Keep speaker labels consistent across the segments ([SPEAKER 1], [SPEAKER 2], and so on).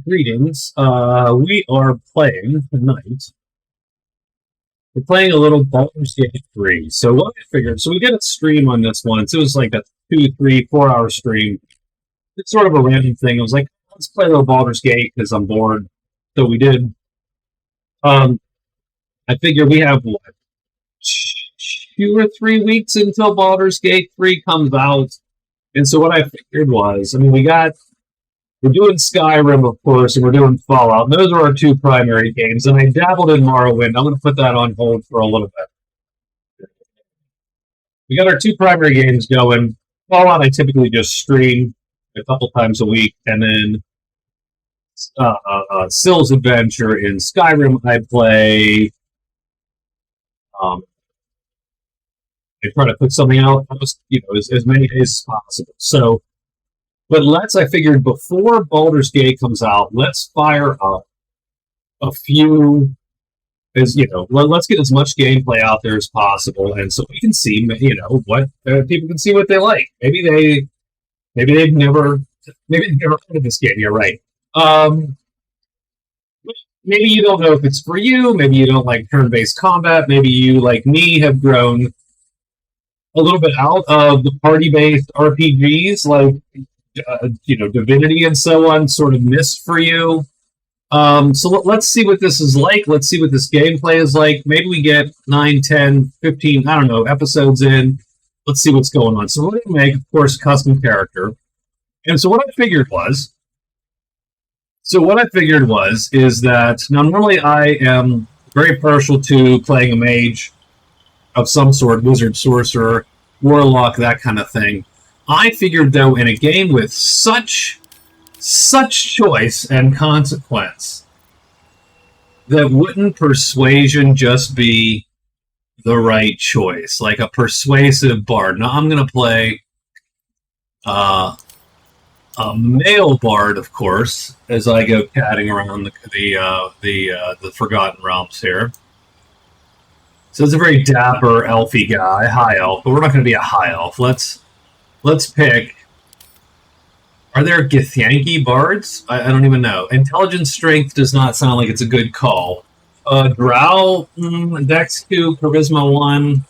[SPEAKER 1] Greetings. We are playing tonight. We're playing a little Baldur's Gate 3. So what I figured, so we did a stream on this one. So it was like a 2, 3, 4 hour stream. It's sort of a random thing. I was like, let's play a little Baldur's Gate because I'm bored. So we did. I figure we have what, 2 or 3 weeks until Baldur's Gate 3 comes out. And so what I figured was, we're doing Skyrim, of course, and we're doing Fallout. And those are our 2 primary games. And I dabbled in Morrowind. I'm going to put that on hold for a little bit. We got our 2 primary games going. Fallout, I typically just stream a couple times a week. And then Sill's Adventure in Skyrim, I play. I try to put something out, as many days as possible. So, but I figured before Baldur's Gate comes out, let's fire up a few, let's get as much gameplay out there as possible, and so we can see, what people can see what they like. Maybe they've never heard of this game. You're right. Maybe you don't know if it's for you. Maybe you don't like turn-based combat. Maybe you, like me, have grown a little bit out of the party-based RPGs, like Divinity and so on, sort of missed for you. So let's see what this is like. Let's see what this gameplay is like. Maybe we get 9, 10, 15, I don't know, episodes in. Let's see what's going on. So we're going to make, of course, a custom character. And so what I figured was is that, now normally I am very partial to playing a mage of some sort, wizard, sorcerer, warlock, that kind of thing. I figured, though, in a game with such choice and consequence, that wouldn't persuasion just be the right choice, like a persuasive bard? Now, I'm going to play a male bard, of course, as I go catting around the Forgotten Realms here. So it's a very dapper, elfy guy, high elf, but we're not going to be a high elf. Let's pick. Are there Githyanki bards? I don't even know. Intelligence strength does not sound like it's a good call. Drow, Dex 2, Charisma 1.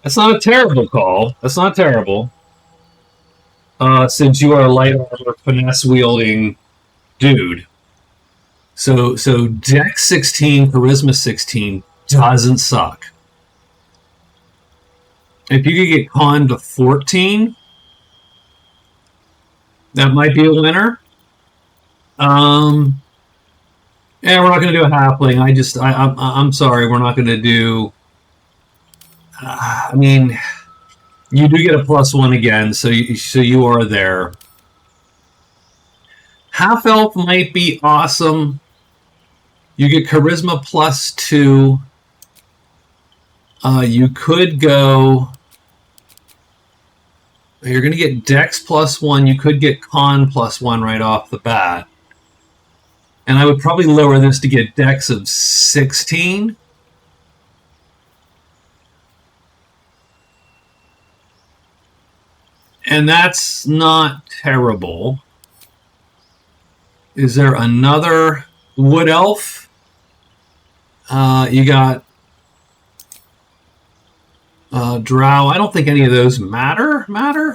[SPEAKER 1] That's not a terrible call. That's not terrible. Since you are a light armor, finesse wielding dude. So Dex 16, Charisma 16 doesn't suck. If you could get con to 14, that might be a winner. Yeah, we're not going to do a halfling. I'm sorry, we're not going to do. You do get a +1 again, so you are there. Half elf might be awesome. You get charisma +2. You could go. You're going to get Dex +1. You could get Con +1 right off the bat. And I would probably lower this to get Dex of 16. And that's not terrible. Is there another Wood Elf? You got Drow. I don't think any of those matter. I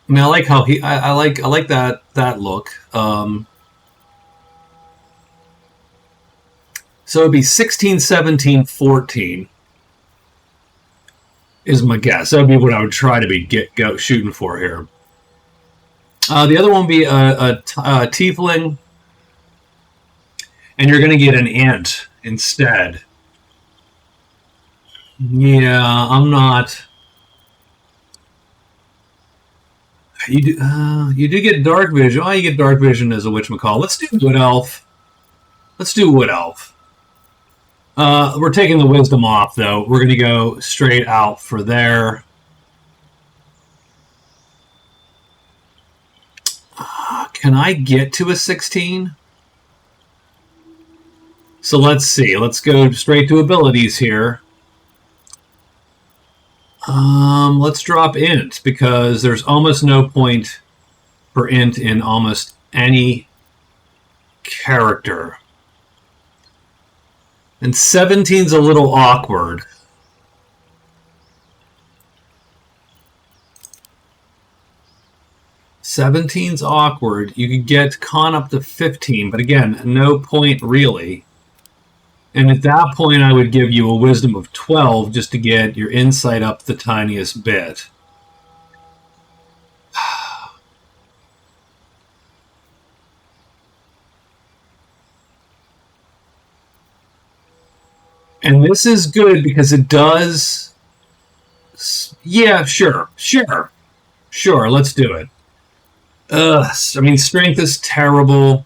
[SPEAKER 1] mean, I like how I like that look. So it'd be 16, 17, 14 is my guess. That would be what I would try to go shooting for here. The other one would be a tiefling, and you're going to get an ant instead. Yeah, I'm not. You do get dark vision. Oh, you get dark vision as a whatchamacall. Let's do Wood Elf. We're taking the wisdom off, though. We're going to go straight out for there. Can I get to a 16? So let's see. Let's go straight to abilities here. Let's drop int, because there's almost no point per int in almost any character. And 17's a little awkward. '17's awkward. You could get con up to 15, but again, no point really. And at that point, I would give you a wisdom of 12 just to get your insight up the tiniest bit. And this is good because it does... Yeah, sure, let's do it. I mean, strength is terrible.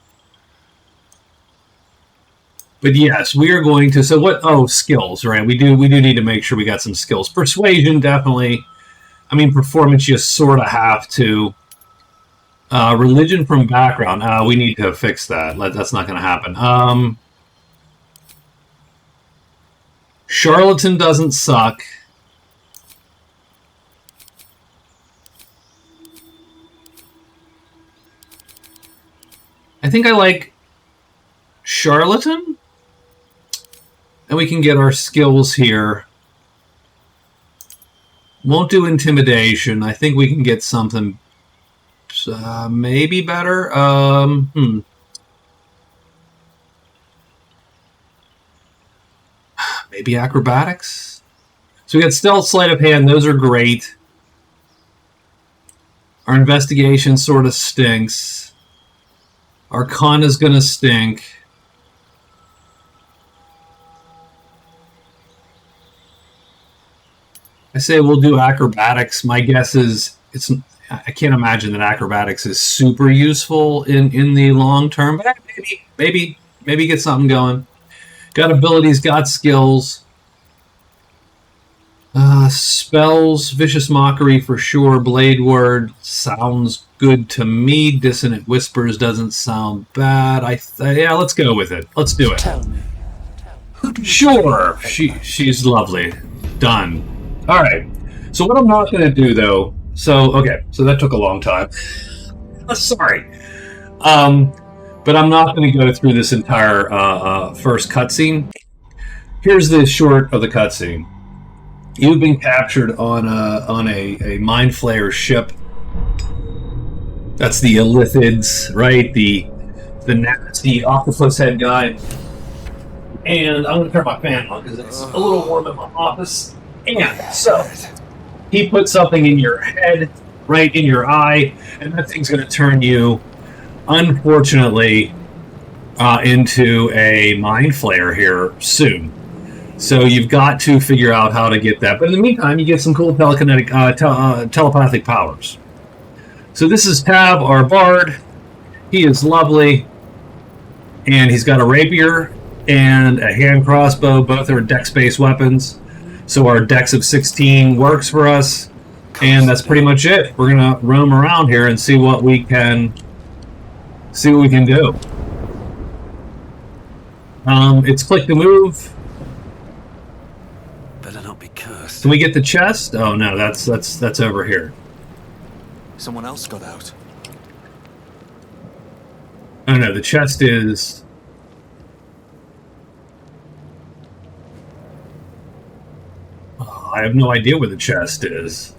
[SPEAKER 1] But yes, we are going to... So what... Oh, skills, right? We do need to make sure we got some skills. Persuasion, definitely. I mean, performance, you sort of have to. Religion from background. We need to fix that. That's not going to happen. Charlatan doesn't suck. I think I like Charlatan. And we can get our skills here. Won't do intimidation. I think we can get something maybe better. Maybe acrobatics. So we got stealth, sleight of hand. Those are great. Our investigation sort of stinks. Our con is going to stink. I say we'll do acrobatics. My guess is I can't imagine that acrobatics is super useful in the long term, but maybe get something going. Got abilities, got skills. Spells, vicious mockery for sure. Blade word sounds good to me. Dissonant whispers doesn't sound bad. Yeah, let's go with it. Let's do it.
[SPEAKER 2] Tell me.
[SPEAKER 1] Sure. She's lovely. Done. All right. So what I'm not going to do though. So that took a long time. Sorry. But I'm not going to go through this entire first cutscene. Here's the short of the cutscene. You've been captured on a mind flayer ship. That's the Illithids, right? The nasty octopus head guy. And I'm going to turn my fan on because it's a little warm in my office. And so he put something in your head, right in your eye, and that thing's going to turn you, unfortunately, into a mind flayer here soon. So you've got to figure out how to get that. But in the meantime, you get some cool telepathic powers. So this is Tab, our bard. He is lovely. And he's got a rapier and a hand crossbow. Both are dex-based weapons. So our dex of 16 works for us. And that's pretty much it. We're going to roam around here and see what we can do. It's click to move.
[SPEAKER 2] Better not be cursed.
[SPEAKER 1] Can we get the chest? Oh no, that's over here.
[SPEAKER 2] Someone else got out.
[SPEAKER 1] Oh no, the chest is... Oh, I have no idea where the chest is.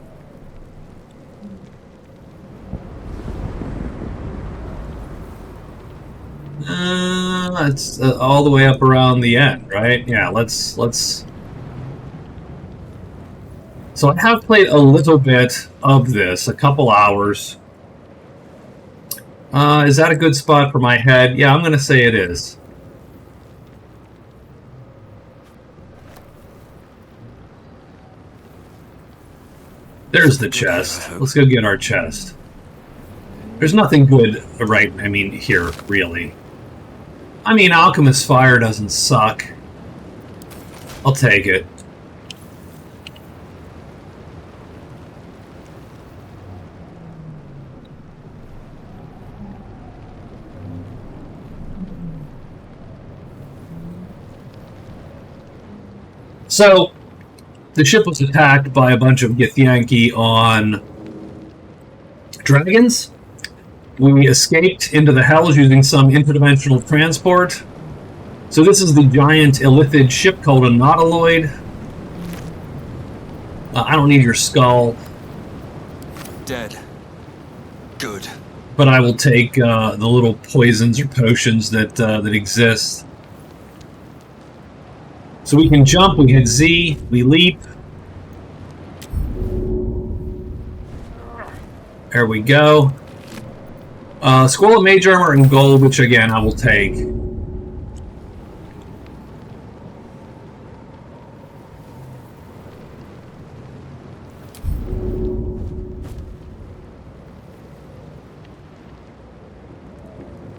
[SPEAKER 1] It's all the way up around the end, right? Yeah, let's... So I have played a little bit of this, a couple hours. Is that a good spot for my head? Yeah, I'm going to say it is. There's the chest. Let's go get our chest. There's nothing good, right? I mean, here, really. I mean, Alchemist's Fire doesn't suck. I'll take it. So, the ship was attacked by a bunch of Githyanki on dragons, We escaped into the Hells using some interdimensional transport. So this is the giant Illithid ship called a Nautiloid. I don't need your skull.
[SPEAKER 2] Dead. Good.
[SPEAKER 1] But I will take the little poisons or potions that exist. So we can jump, we hit Z, we leap. There we go. Scroll of Mage Armor and Gold, which again I will take.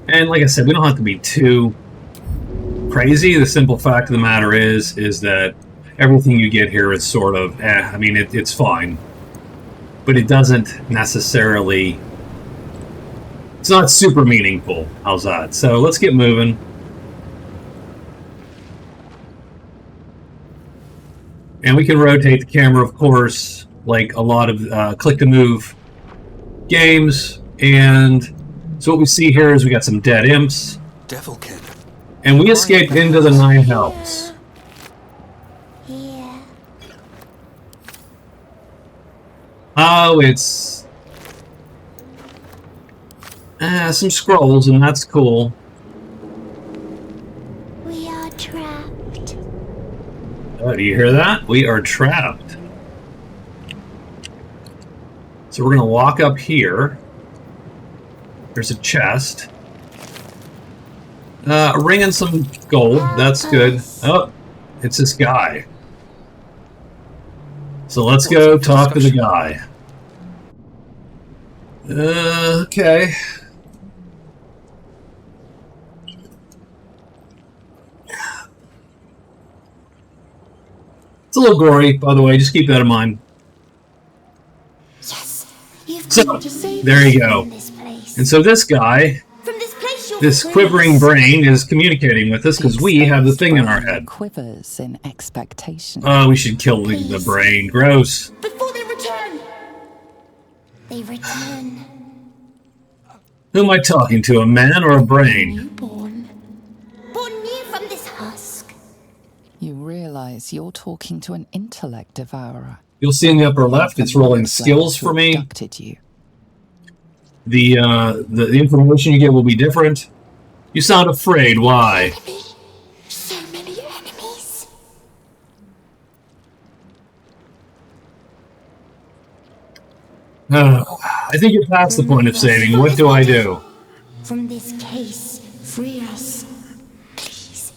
[SPEAKER 1] And like I said, we don't have to be too crazy. The simple fact of the matter is that everything you get here is sort of, I mean, it's fine. But it doesn't necessarily... It's not super meaningful. How's that? So let's get moving. And we can rotate the camera, of course, like a lot of click-to-move games. And so what we see here is we got some dead imps.
[SPEAKER 2] Devil Kid.
[SPEAKER 1] And we escaped into the 9 Hells.
[SPEAKER 3] Yeah.
[SPEAKER 1] Oh, it's... some scrolls, and that's cool.
[SPEAKER 3] We are trapped.
[SPEAKER 1] Oh, do you hear that? We are trapped. So we're going to walk up here. There's a chest. A ring and some gold. That's good. Oh, it's this guy. So let's go talk to the guy. Okay. It's a little gory, by the way. Just keep that in mind.
[SPEAKER 3] Yes, you've
[SPEAKER 1] So,
[SPEAKER 3] come to save
[SPEAKER 1] there you
[SPEAKER 3] us
[SPEAKER 1] go.
[SPEAKER 3] from this place.
[SPEAKER 1] And so this guy,
[SPEAKER 3] From this place you're
[SPEAKER 1] this
[SPEAKER 3] free.
[SPEAKER 1] quivering brain, is communicating with us because we have the thing in our head.
[SPEAKER 4] Quivers in expectation.
[SPEAKER 1] Oh, we should kill the brain. Gross.
[SPEAKER 3] Before they return. They return.
[SPEAKER 1] Who am I talking to? A man or a brain?
[SPEAKER 3] Newborn. Born new from this husk.
[SPEAKER 4] You realize you're talking to an intellect devourer.
[SPEAKER 1] You'll see in the upper left, it's rolling skills for me.
[SPEAKER 4] Abducted you.
[SPEAKER 1] The information you get will be different. You sound afraid. Why?
[SPEAKER 3] Enemy. So many enemies.
[SPEAKER 1] I think you're past the point of saving. What do I do?
[SPEAKER 3] From this case, free us. Please.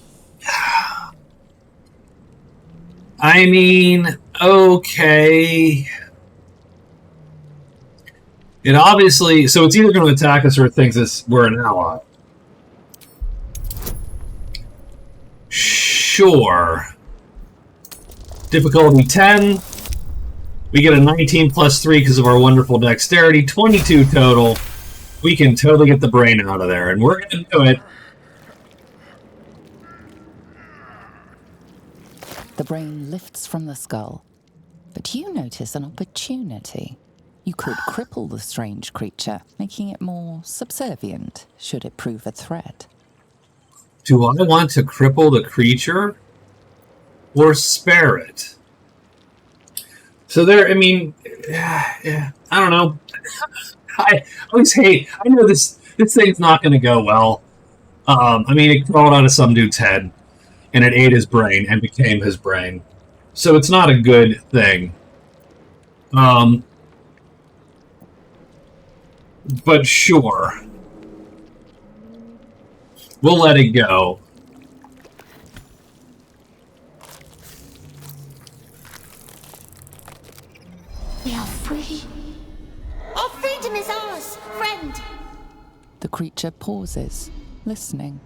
[SPEAKER 1] I mean, okay. It obviously... So it's either going to attack us or it thinks we're an ally. Sure. Difficulty 10. We get a 19 plus 3 because of our wonderful dexterity. 22 total. We can totally get the brain out of there. And we're going to do it.
[SPEAKER 4] The brain lifts from the skull. But you notice an opportunity. You could cripple the strange creature, making it more subservient, should it prove a threat.
[SPEAKER 1] Do I want to cripple the creature? Or spare it? So there, I mean, yeah, I don't know. I always hate, I know this thing's not going to go well. I mean, it crawled out of some dude's head, and it ate his brain and became his brain. So it's not a good thing. But sure. We'll let it go.
[SPEAKER 3] We are free. Our freedom is ours, friend.
[SPEAKER 4] The creature pauses, listening.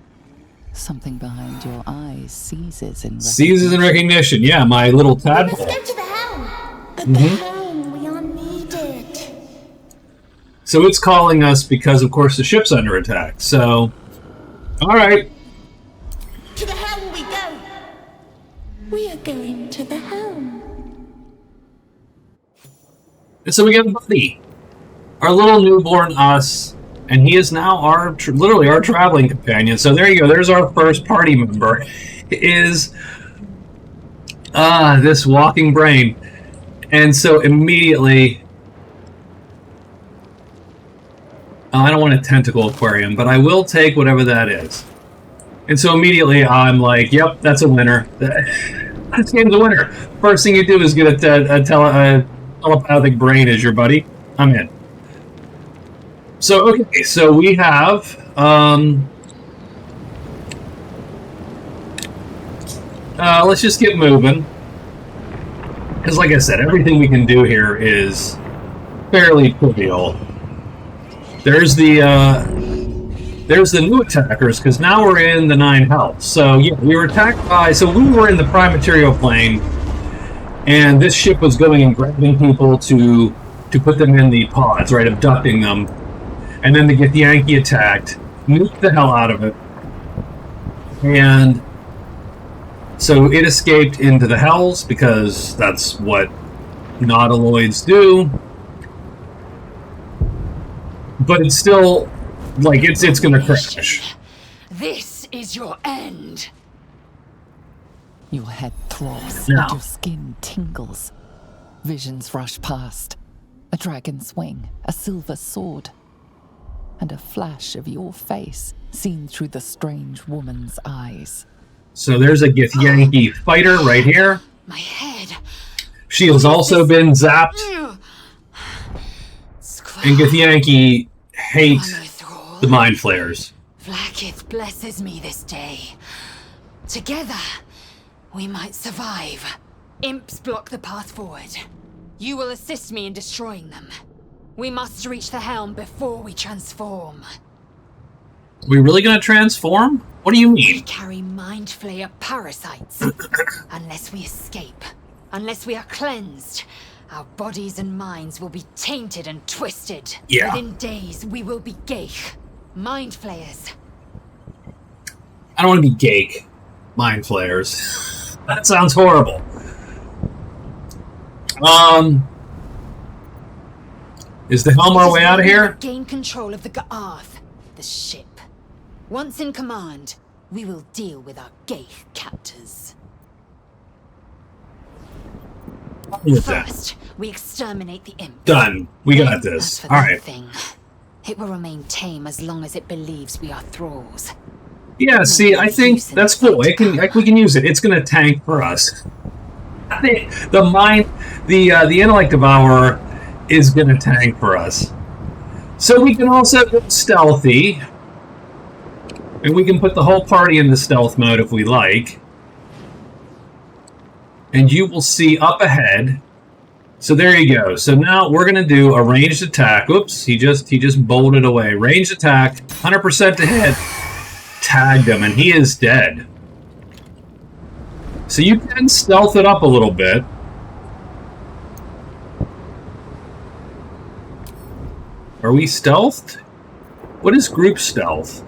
[SPEAKER 4] Something behind your eyes seizes in recognition.
[SPEAKER 1] Seizes in recognition. Yeah, my little tadpole.
[SPEAKER 3] Let's go to the helm. At the helm, we are needed.
[SPEAKER 1] So it's calling us because, of course, the ship's under attack. So, all right.
[SPEAKER 3] To the helm we go. We are going to the helm.
[SPEAKER 1] And so we get a buddy. Our little newborn us And he is now literally our traveling companion. So there you go. There's our first party member. Is this walking brain. And so immediately, I don't want a tentacle aquarium, but I will take whatever that is. And so immediately I'm like, yep, that's a winner. This game's a winner. First thing you do is get a telepathic brain as your buddy. I'm in. So, okay, so we have... let's just get moving. Because like I said, everything we can do here is fairly trivial. There's the new attackers, because now we're in the 9 health. So yeah, we were attacked by... So we were in the prime material plane, and this ship was going and grabbing people to put them in the pods, right, abducting them. And then to get the Yankee attacked, nuke the hell out of it. And so it escaped into the hells, because that's what nautiloids do. But it's still, like, it's gonna crash.
[SPEAKER 5] This is your end.
[SPEAKER 4] Your head throbs
[SPEAKER 1] No.
[SPEAKER 4] and your skin tingles. Visions rush past. A dragon's wing, a silver sword, and a flash of your face seen through the strange woman's eyes.
[SPEAKER 1] So there's a Githyanki fighter right here.
[SPEAKER 5] My head.
[SPEAKER 1] She has also been zapped, and Githyanki hate the mind flayers.
[SPEAKER 5] Vlaakith blesses me this day. Together, we might survive. Imps block the path forward. You will assist me in destroying them. We must reach the helm before we transform.
[SPEAKER 1] We really gonna transform? What do you
[SPEAKER 5] We
[SPEAKER 1] mean?
[SPEAKER 5] carry mind flayer parasites. Unless we escape, unless we are cleansed, our bodies and minds will be tainted and twisted.
[SPEAKER 1] Yeah.
[SPEAKER 5] Within days, we will be Geich. Mind flayers.
[SPEAKER 1] I don't want to be Gake. Mind flayers. That sounds horrible. Is the helm our way out of here?
[SPEAKER 5] Gain control of the Ga'arth, the ship. Once in command, we will deal with our Geich captors.
[SPEAKER 1] With that.
[SPEAKER 5] First, we exterminate the imp.
[SPEAKER 1] Done. We got
[SPEAKER 5] As
[SPEAKER 1] this.
[SPEAKER 5] for
[SPEAKER 1] All
[SPEAKER 5] that
[SPEAKER 1] right.
[SPEAKER 5] thing, it will remain tame as long as it believes we are thralls.
[SPEAKER 1] Yeah. See, I think that's cool. We can use it. It's gonna tank for us. I think the intellect devourer is gonna tank for us. So we can also go stealthy, and we can put the whole party into stealth mode if we like. And you will see up ahead. So there you go. So now we're gonna do a ranged attack. Oops, he just bolted away. Ranged attack, 100% to hit. Tagged him, and he is dead. So you can stealth it up a little bit. Are we stealthed? What is group stealth?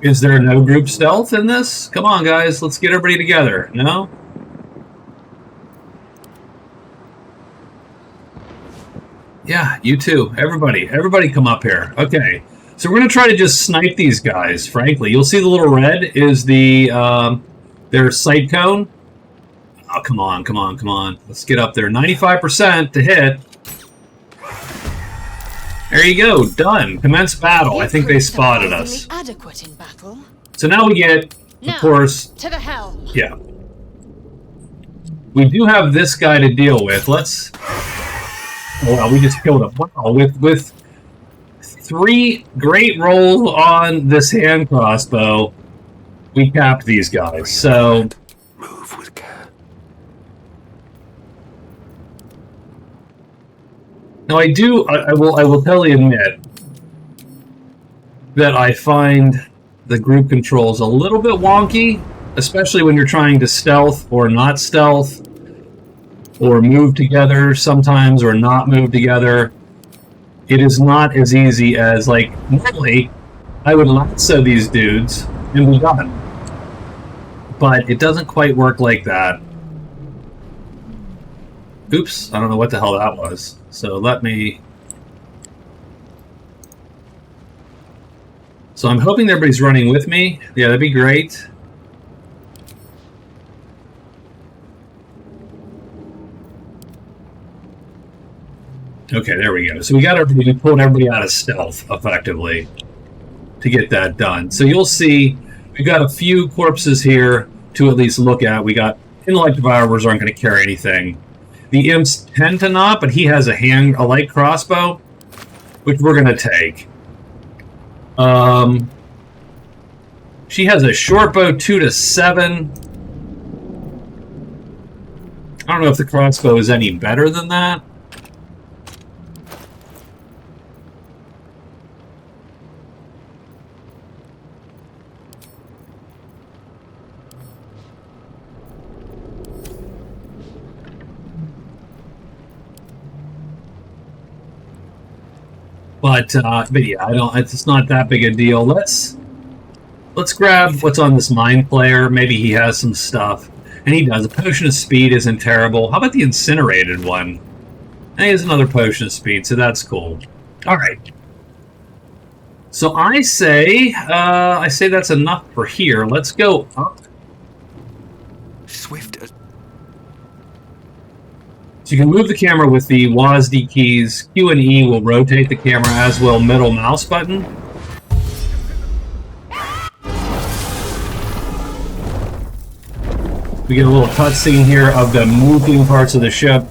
[SPEAKER 1] Is there no group stealth in this? Come on, guys. Let's get everybody together. No? Yeah, you too. Everybody come up here. Okay. So we're going to try to just snipe these guys, frankly. You'll see the little red is their sight cone. Oh, come on. Let's get up there. 95% to hit. There you go. Done. Commence battle. I think they spotted us.
[SPEAKER 5] Adequate in battle.
[SPEAKER 1] So now we get, of course,
[SPEAKER 5] to the helm.
[SPEAKER 1] yeah. We do have this guy to deal with. Let's... Oh, wow, we just killed him. Wow, with 3 great rolls on this hand crossbow, we capped these guys. So...
[SPEAKER 2] Move with care.
[SPEAKER 1] Now I will totally admit that I find the group controls a little bit wonky, especially when you're trying to stealth or not stealth, or move together sometimes or not move together. It is not as easy as, like, normally I would lasso these dudes and be done. but it doesn't quite work like that. Oops, I don't know what the hell that was. So let me... So I'm hoping everybody's running with me. Yeah, that'd be great. Okay, there we go. So we pulled everybody out of stealth, effectively, to get that done. So you'll see we've got a few corpses here to at least look at. We got intellect devourers aren't going to carry anything. The imps tend to not, but he has a light crossbow, which we're going to take. She has a short bow, 2 to 7. I don't know if the crossbow is any better than that. But yeah, I don't. It's not that big a deal. Let's grab what's on this mind player. Maybe he has some stuff, and he does. A potion of speed isn't terrible. How about the incinerated one? And he has another potion of speed, so that's cool. All right. So I say that's enough for here. Let's go up.
[SPEAKER 2] Swift as...
[SPEAKER 1] So you can move the camera with the WASD keys. Q and E will rotate the camera, as will middle mouse button. We get a little cutscene here of the moving parts of the ship.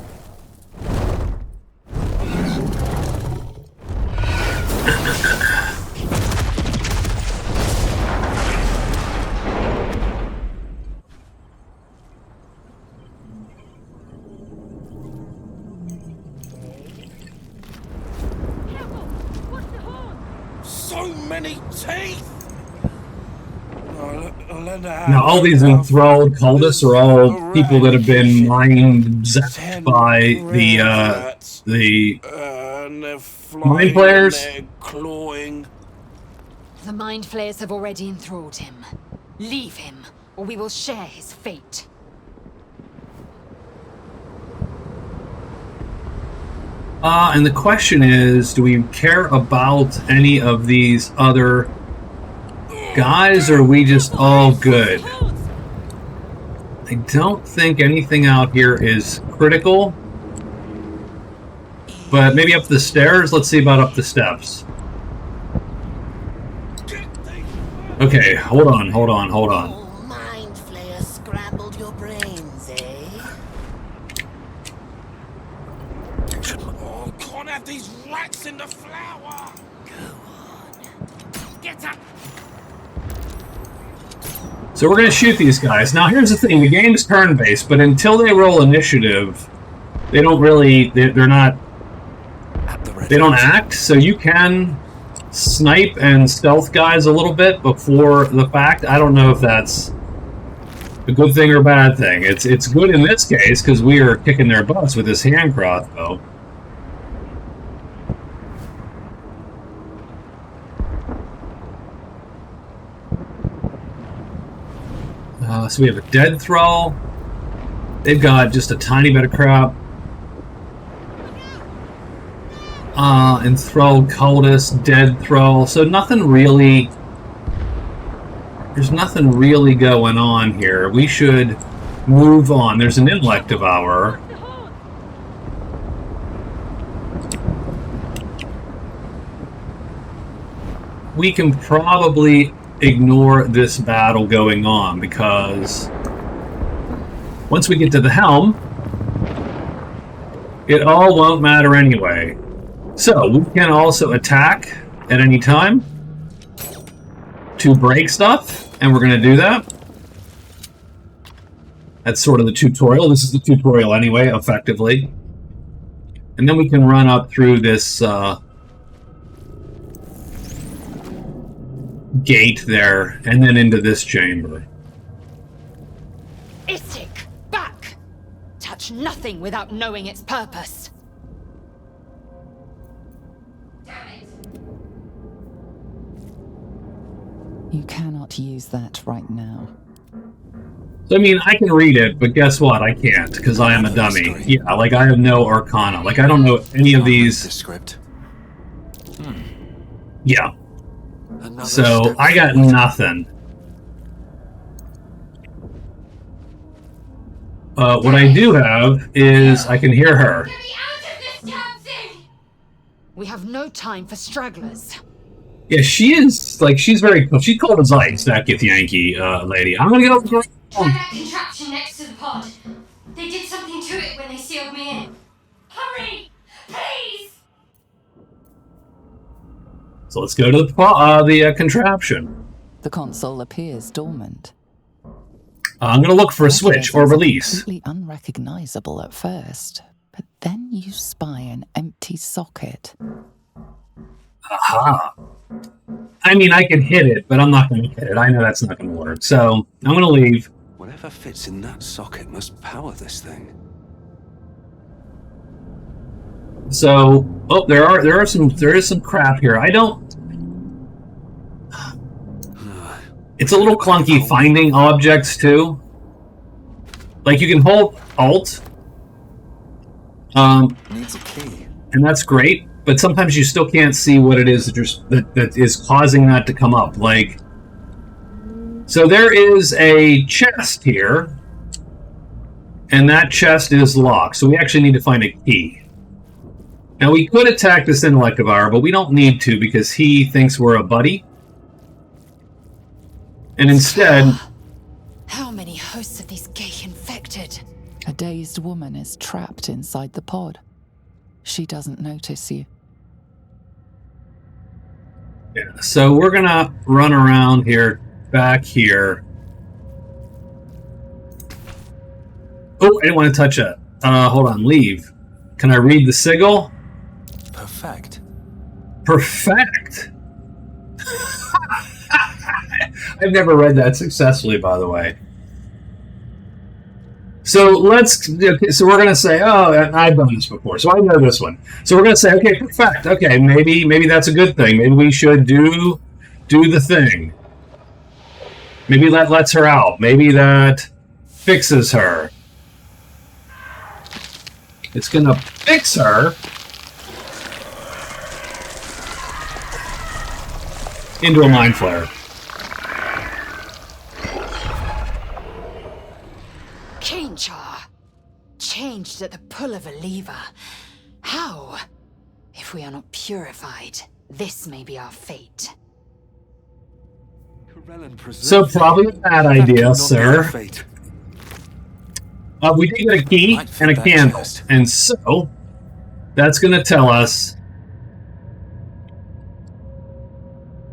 [SPEAKER 6] So many teeth!
[SPEAKER 1] Now, all these enthralled cultists are all people that have been mind-zapped by the mind players.
[SPEAKER 5] The mind flayers have already enthralled him. Leave him, or we will share his fate.
[SPEAKER 1] And the question is, do we care about any of these other guys, or are we just all good? I don't think anything out here is critical. But maybe up the stairs? Let's see about up the steps. Okay, hold on.
[SPEAKER 3] Oh, mind flayer scrambled your brains, eh?
[SPEAKER 6] Oh, can't have these rats in the flour! Get up!
[SPEAKER 1] So we're going to shoot these guys. Now here's the thing, the game's turn-based, but until they roll initiative, they don't really, they're not, they don't act, so you can snipe and stealth guys a little bit before the fact. I don't know if that's a good thing or a bad thing. It's good in this case, because we are kicking their butts with this hand crossbow. So we have a dead thrall. They've got just a tiny bit of crap. Enthralled cultist, dead thrall. So nothing really... There's nothing really going on here. We should move on. There's an intellect devourer. We can probably ignore this battle going on, because once we get to the helm, it all won't matter anyway. So we can also attack at any time to break stuff, and we're going to do that. That's sort of the tutorial. This is the tutorial anyway, effectively. And then we can run up through this gate there, and then into this chamber.
[SPEAKER 5] Isik, back! Touch nothing without knowing its purpose.
[SPEAKER 4] You cannot use that right now.
[SPEAKER 1] So, I mean, I can read it, but guess what? I can't, because I am a dummy. Yeah, like, I have no arcana. Like, I don't know any of these.
[SPEAKER 2] This script.
[SPEAKER 1] Yeah.
[SPEAKER 2] Another
[SPEAKER 1] So,
[SPEAKER 2] step
[SPEAKER 1] I got
[SPEAKER 2] forward.
[SPEAKER 1] nothing. What I do have is I can hear her.
[SPEAKER 5] Get me out of this damn thing! We have no time for stragglers.
[SPEAKER 1] Yeah, she is, like, she's very, she's cold as ice, that Githyanki lady. I'm gonna get over here.
[SPEAKER 7] Try that contraption next to the pod. They did something to it when they sealed me in. Hurry! Please!
[SPEAKER 1] So let's go to the contraption.
[SPEAKER 4] The console appears dormant.
[SPEAKER 1] I'm gonna look for a switch or release.
[SPEAKER 4] Completely unrecognizable at first, but then you spy an empty socket.
[SPEAKER 1] Aha. I mean, I can hit it, but I'm not gonna hit it. I know that's not gonna work. So I'm gonna leave.
[SPEAKER 2] Whatever fits in that socket must power this thing.
[SPEAKER 1] So, oh, there is some crap here. I don't. It's a little clunky finding objects too. Like you can hold Alt,
[SPEAKER 2] Needs a key.
[SPEAKER 1] and that's great. But sometimes you still can't see what it is that is causing that to come up. Like, so there is a chest here, and that chest is locked. So we actually need to find a key. Now we could attack this intellect devourer, but we don't need to because he thinks we're a buddy. And instead,
[SPEAKER 5] How many hosts of these gay infected?
[SPEAKER 4] A dazed woman is trapped inside the pod. She doesn't notice you.
[SPEAKER 1] yeah, so we're gonna run around here, back here. Oh, I didn't want to touch it. Hold on, leave. Can I read the sigil?
[SPEAKER 2] Perfect.
[SPEAKER 1] Perfect. I've never read that successfully, by the way. So so we're gonna say, oh, I've done this before, so I know this one. So we're gonna say, okay, perfect. Okay, maybe that's a good thing. Maybe we should do the thing. Maybe that lets her out. Maybe that fixes her. It's gonna fix her into a mind flare.
[SPEAKER 5] Cainchar, changed at the pull of a lever. How? If we are not purified, this may be our fate.
[SPEAKER 1] So probably a bad idea, sir.
[SPEAKER 2] Fate.
[SPEAKER 1] We did get a key
[SPEAKER 2] Might fit
[SPEAKER 1] and a
[SPEAKER 2] that
[SPEAKER 1] candle,
[SPEAKER 2] chest.
[SPEAKER 1] and so that's going to tell us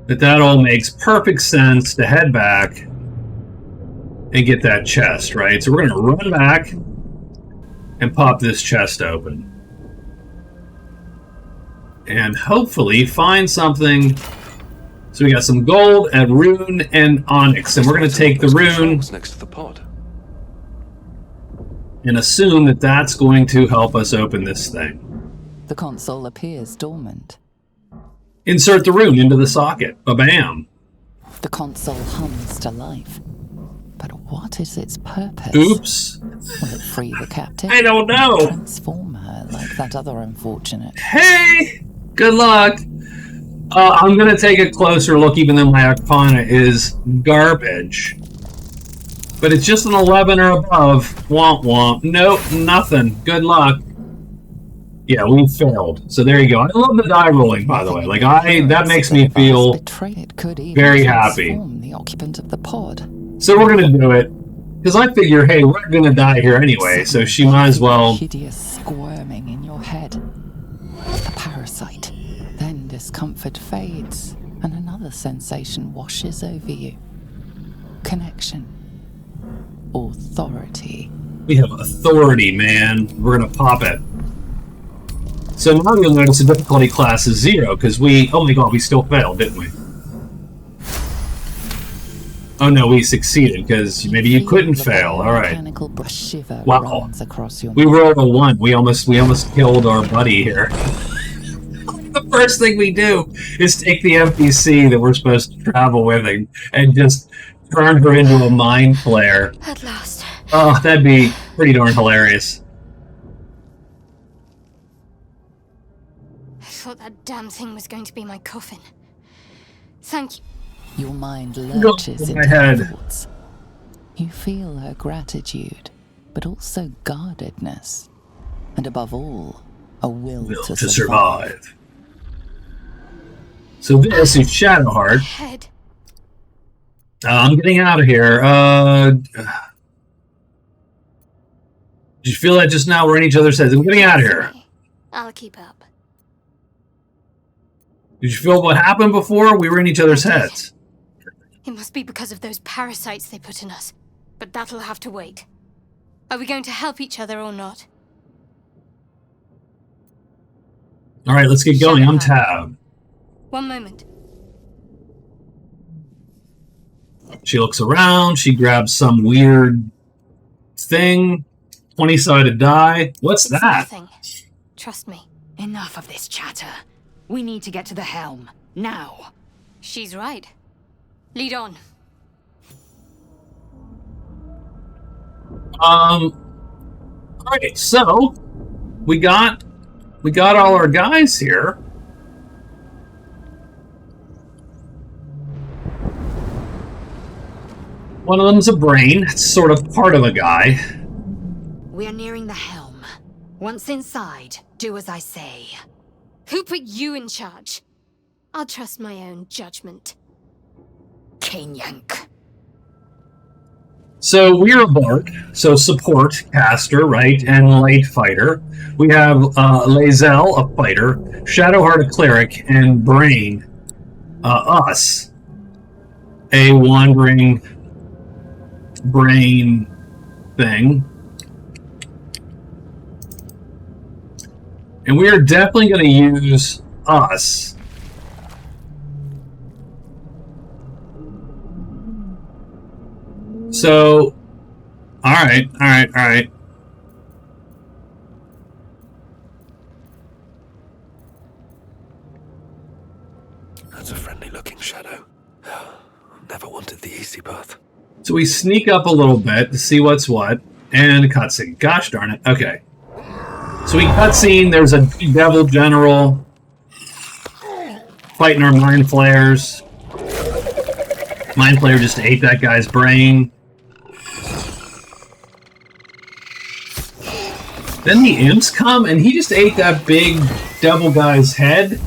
[SPEAKER 1] that all makes perfect sense to head back and get that chest, right? So we're going to run back and pop this chest open. And hopefully find something. So we got some gold, a rune, and onyx. And we're going to take the rune
[SPEAKER 2] Next to the pod.
[SPEAKER 1] and assume that that's going to help us open this thing.
[SPEAKER 4] The console appears dormant.
[SPEAKER 1] Insert the rune into the socket. Ba-bam.
[SPEAKER 4] The console hums to life. But what is its purpose?
[SPEAKER 1] Oops.
[SPEAKER 4] Will it free the captive?
[SPEAKER 1] I don't know.
[SPEAKER 4] Transform her like that other unfortunate.
[SPEAKER 1] Hey! Good luck. I'm going to take a closer look, even though my arcana is garbage. But it's just an 11 or above. Womp womp. Nope, nothing. Good luck. Yeah, we failed. So there you go. I love the die rolling, by the way. Like, that makes me feel
[SPEAKER 4] It could even
[SPEAKER 1] very happy.
[SPEAKER 4] transform the occupant of the pod.
[SPEAKER 1] So we're going to do it. Because I figure, hey, we're going to die here anyway, so she might as well.
[SPEAKER 4] Hideous squirming in your head. A parasite. Then discomfort fades, and another sensation washes over you. Connection. Authority.
[SPEAKER 1] We have authority, man. We're going to pop it. So now you'll notice the difficulty class is 0, because oh my god, we still failed, didn't we? Oh no, we succeeded, because maybe you couldn't fail. Alright.
[SPEAKER 4] Mechanical shiver
[SPEAKER 1] Wow.
[SPEAKER 4] runs across your
[SPEAKER 1] We rolled a 1. We almost killed our buddy here. The first thing we do is take the NPC that we're supposed to travel with and just turn her into a mind flayer.
[SPEAKER 7] At last.
[SPEAKER 1] Oh, that'd be pretty darn hilarious.
[SPEAKER 7] I thought that damn thing was going to be my coffin. Thank you.
[SPEAKER 4] Your mind lurches
[SPEAKER 1] my
[SPEAKER 4] into
[SPEAKER 1] head.
[SPEAKER 4] her thoughts. You feel her gratitude, but also guardedness. And above all, a will to survive.
[SPEAKER 1] So this is Shadowheart.
[SPEAKER 7] Head.
[SPEAKER 1] I'm getting out of here. Did you feel that just now? We're in each other's heads. I'm getting out of here.
[SPEAKER 7] I'll keep up.
[SPEAKER 1] Did you feel what happened before? We were in each other's heads.
[SPEAKER 7] It must be because of those parasites they put in us. But that'll have to wait. Are we going to help each other or not?
[SPEAKER 1] All right, let's get going. I'm Tab.
[SPEAKER 7] One moment.
[SPEAKER 1] She looks around. She grabs some weird thing. 20-sided die. What's
[SPEAKER 7] It's
[SPEAKER 1] that?
[SPEAKER 7] nothing. Trust me.
[SPEAKER 5] Enough of this chatter. We need to get to the helm. Now.
[SPEAKER 7] She's right. Lead on.
[SPEAKER 1] All right, so we got all our guys here. One of them's a brain. It's sort of part of a guy.
[SPEAKER 5] We are nearing the helm. Once inside, do as I say.
[SPEAKER 7] Who put you in charge? I'll trust my own judgment.
[SPEAKER 5] Cane Yank.
[SPEAKER 1] So we're a bard, so support, caster, right, and light fighter. We have Lae'zel, a fighter, Shadowheart, a cleric, and Brain, us, a wandering brain thing. And we are definitely going to use us. So, all right.
[SPEAKER 2] That's a friendly-looking shadow. Never wanted the easy path.
[SPEAKER 1] So we sneak up a little bit to see what's what, and cutscene. Gosh darn it. Okay. So we cutscene. There's a devil general fighting our mind flayers. Mind flayer just ate that guy's brain. Then the imps come, and he just ate that big devil guy's head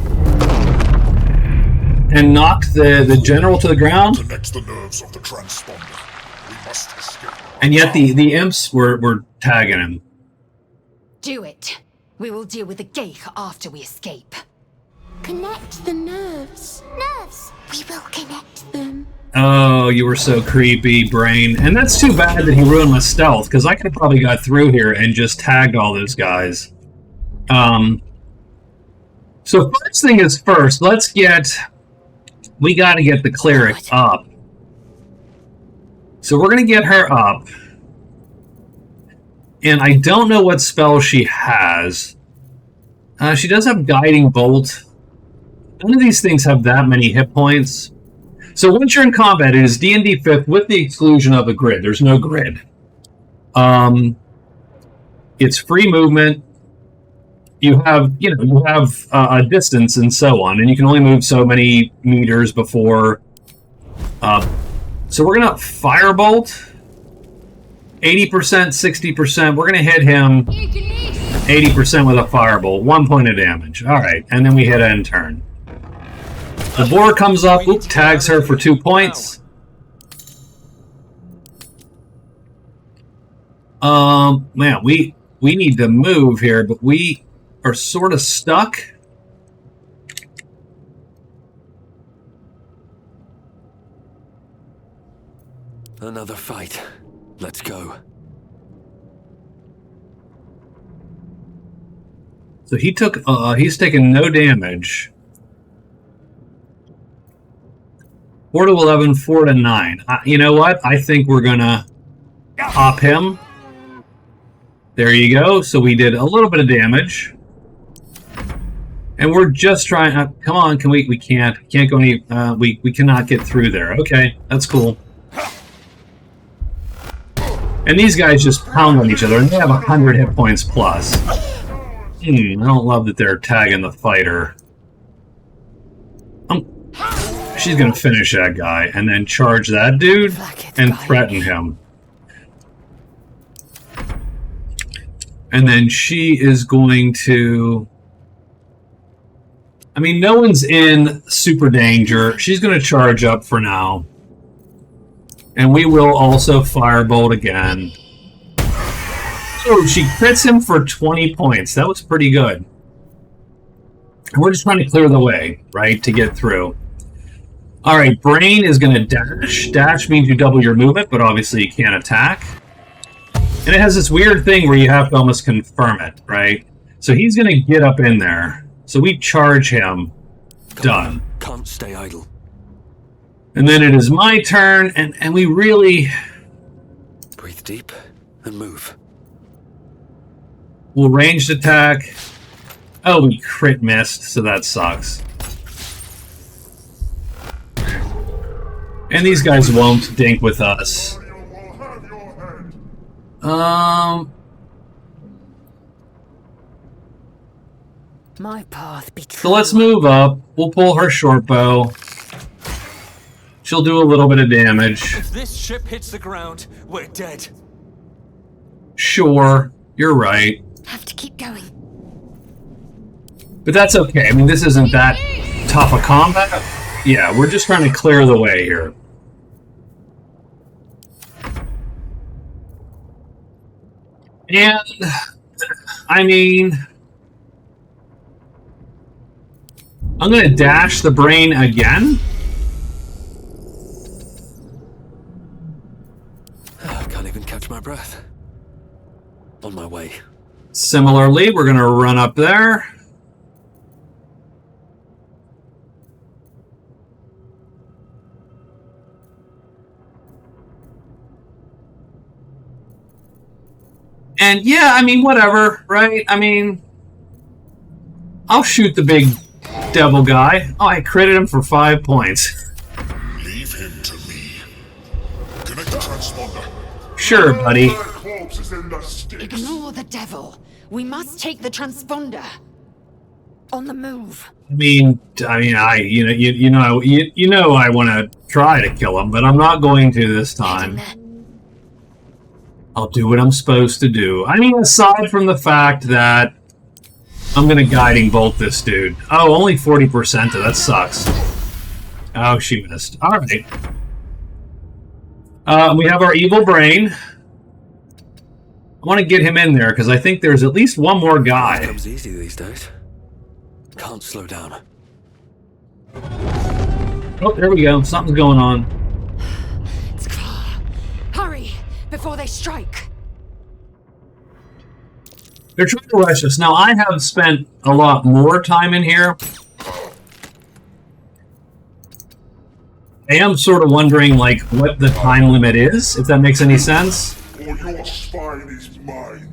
[SPEAKER 1] and knocked the general to the ground.
[SPEAKER 8] Connect the nerves of the transponder. We must escape.
[SPEAKER 1] And yet the imps were tagging him.
[SPEAKER 5] Do it. We will deal with the Geich after we escape.
[SPEAKER 3] Connect the nerves. Nerves! We will connect them.
[SPEAKER 1] Oh, you were so creepy, Brain. And that's too bad that he ruined my stealth, because I could have probably got through here and just tagged all those guys. So first thing is first, we gotta get the cleric up. So we're gonna get her up. And I don't know what spell she has. She does have Guiding Bolt. None of these things have that many hit points. So once you're in combat, it is D&D 5th with the exclusion of a grid. There's no grid. It's free movement. You have a distance and so on, and you can only move so many meters before. So we're gonna Firebolt. 80%, 60%. We're gonna hit him 80% with a Firebolt. 1 point of damage. All right, and then we hit end turn. The boar comes up, tags her for 2 points. Man, we need to move here, but we are sort of stuck.
[SPEAKER 2] Another fight. Let's go.
[SPEAKER 1] So he's taken no damage. 4 to 11, 4 to 9. You know what? I think we're gonna pop him. There you go. So we did a little bit of damage. And we're just trying... come on, we can't go any... we cannot get through there. Okay, that's cool. And these guys just pound on each other, and they have 100 hit points plus. I don't love that they're tagging the fighter. She's gonna finish that guy, and then charge that dude, and threaten him. And then she is going to... I mean, no one's in super danger. She's going to charge up for now. And we will also firebolt again. Oh, she crits him for 20 points. That was pretty good. And we're just trying to clear the way, right, to get through. Alright, Brain is going to dash. Dash means you double your movement, but obviously you can't attack. And it has this weird thing where you have to almost confirm it, right? So he's going to get up in there. So we charge him. Done.
[SPEAKER 2] Can't stay idle.
[SPEAKER 1] And then it is my turn, and we really...
[SPEAKER 2] Breathe deep and move.
[SPEAKER 1] We'll ranged attack. Oh, we crit missed, so that sucks. And these guys won't dink with us.
[SPEAKER 5] My path be
[SPEAKER 1] So let's move up. We'll pull her short bow. She'll do a little bit of damage.
[SPEAKER 6] If this ship hits the ground, we're dead.
[SPEAKER 1] Sure, you're right.
[SPEAKER 7] Have to keep going.
[SPEAKER 1] But that's okay. I mean, this isn't that tough a combat. Yeah, we're just trying to clear the way here. And, I mean... I'm going to dash the Brain again.
[SPEAKER 2] I can't even catch my breath. On my way.
[SPEAKER 1] Similarly, we're going to run up there. And yeah, I mean, whatever, right? I mean, I'll shoot the big devil guy. Oh, I critted him for 5 points.
[SPEAKER 8] Leave him to me. Connect the transponder.
[SPEAKER 1] Sure, buddy.
[SPEAKER 5] Ignore the devil. We must take the transponder. On the move.
[SPEAKER 1] I mean, you know, I want to try to kill him, but I'm not going to this time. I'll do what I'm supposed to do. I mean, aside from the fact that I'm going to guiding bolt this dude. Oh, only 40%. That sucks. Oh, she missed. All right. We have our evil Brain. I want to get him in there because I think there's at least one more guy.
[SPEAKER 2] It comes easy these days. Can't slow down.
[SPEAKER 1] Oh, there we go. Something's going on.
[SPEAKER 5] It's clear. Hurry before they strike.
[SPEAKER 1] They're trying to rush us. Now, I have spent a lot more time in here. I am sort of wondering, like, what the time limit is, if that makes any sense.
[SPEAKER 8] Or your spine is mine.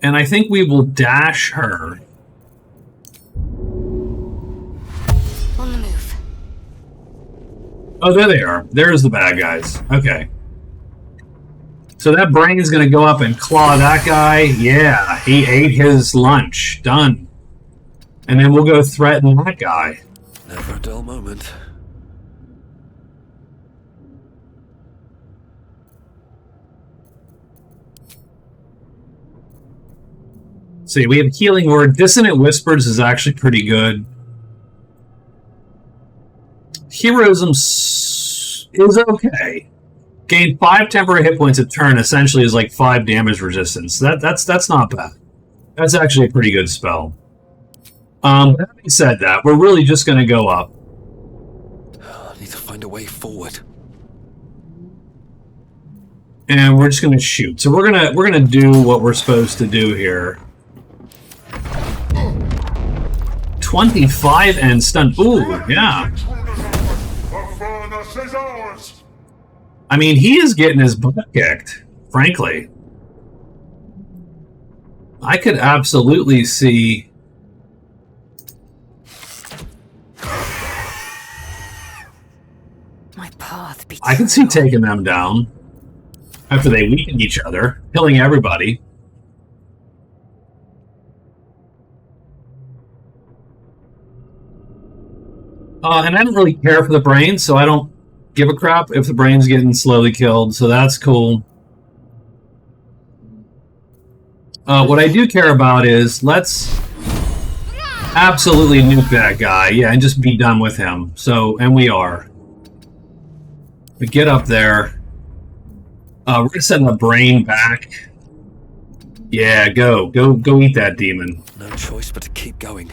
[SPEAKER 1] And I think we will dash her.
[SPEAKER 7] On the move.
[SPEAKER 1] Oh, there they are. There's the bad guys. Okay. So that Brain is going to go up and claw that guy. Yeah, he ate his lunch. Done. And then we'll go threaten that guy.
[SPEAKER 2] Never a dull moment.
[SPEAKER 1] See, we have Healing Word. Dissonant Whispers is actually pretty good. Heroism is okay. Gain 5 temporary hit points a turn essentially is like 5 damage resistance. That's not bad. That's actually a pretty good spell. Having said that, we're really just going to go up.
[SPEAKER 2] I need to find a way forward.
[SPEAKER 1] And we're just going to shoot. So we're gonna do what we're supposed to do here. 25 and stun. Ooh, yeah. I mean, he is getting his butt kicked, frankly. I could absolutely see...
[SPEAKER 5] My path be
[SPEAKER 1] I can see taking them down after they weaken each other, killing everybody. And I don't really care for the brains, so I don't give a crap if the brain's getting slowly killed, so that's cool. What I do care about is, let's absolutely nuke that guy, yeah, and just be done with him. So, and we are. We get up there. We're gonna send the brain back. Yeah, go eat that demon.
[SPEAKER 2] No choice but to keep going.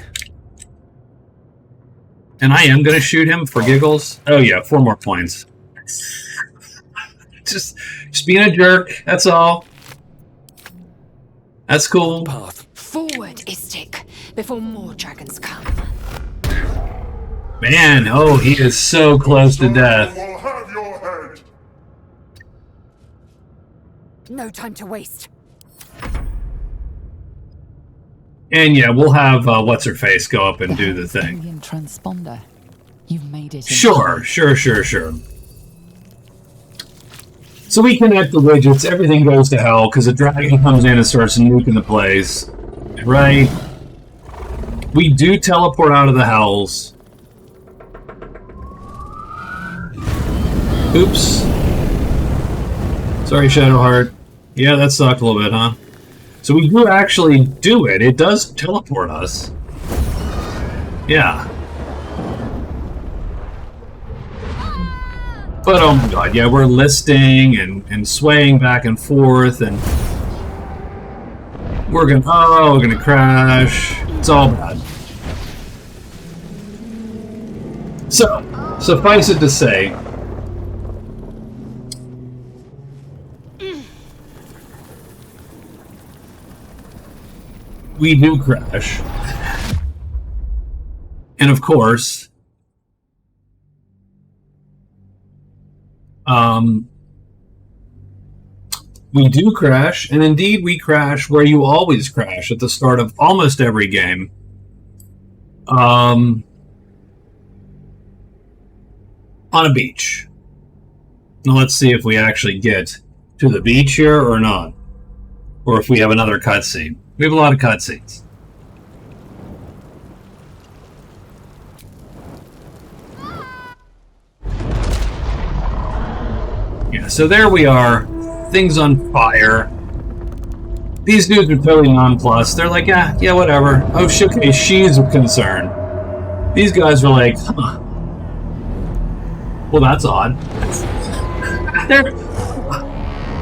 [SPEAKER 1] And I am gonna shoot him for giggles. Oh yeah, 4 more points. just being a jerk, that's all. That's cool.
[SPEAKER 2] Path.
[SPEAKER 5] Forward, Istik, before more dragons come.
[SPEAKER 1] Man, oh, he is so close to death.
[SPEAKER 8] Will have your head.
[SPEAKER 5] No time to waste.
[SPEAKER 1] And yeah, we'll have what's-her-face go up and do the thing.
[SPEAKER 4] Alien transponder. You've made it.
[SPEAKER 1] Sure. So we connect the widgets, everything goes to hell, because a dragon comes in and starts nuking the place. Right? We do teleport out of the hells. Oops. Sorry, Shadowheart. Yeah, that sucked a little bit, huh? So we do actually do it. It does teleport us. Yeah. But oh my god, yeah, we're listing and swaying back and forth, and we're gonna crash. It's all bad. So, suffice it to say, we do crash. And of course, we do crash, and indeed we crash where you always crash at the start of almost every game. On a beach. Now let's see if we actually get to the beach here or not. Or if we have another cutscene. We have a lot of cutscenes. Yeah, so there we are. Things on fire. These dudes are totally nonplussed. They're like, yeah, whatever. Oh, okay, she's concerned. These guys were like, huh. Well, that's odd. They're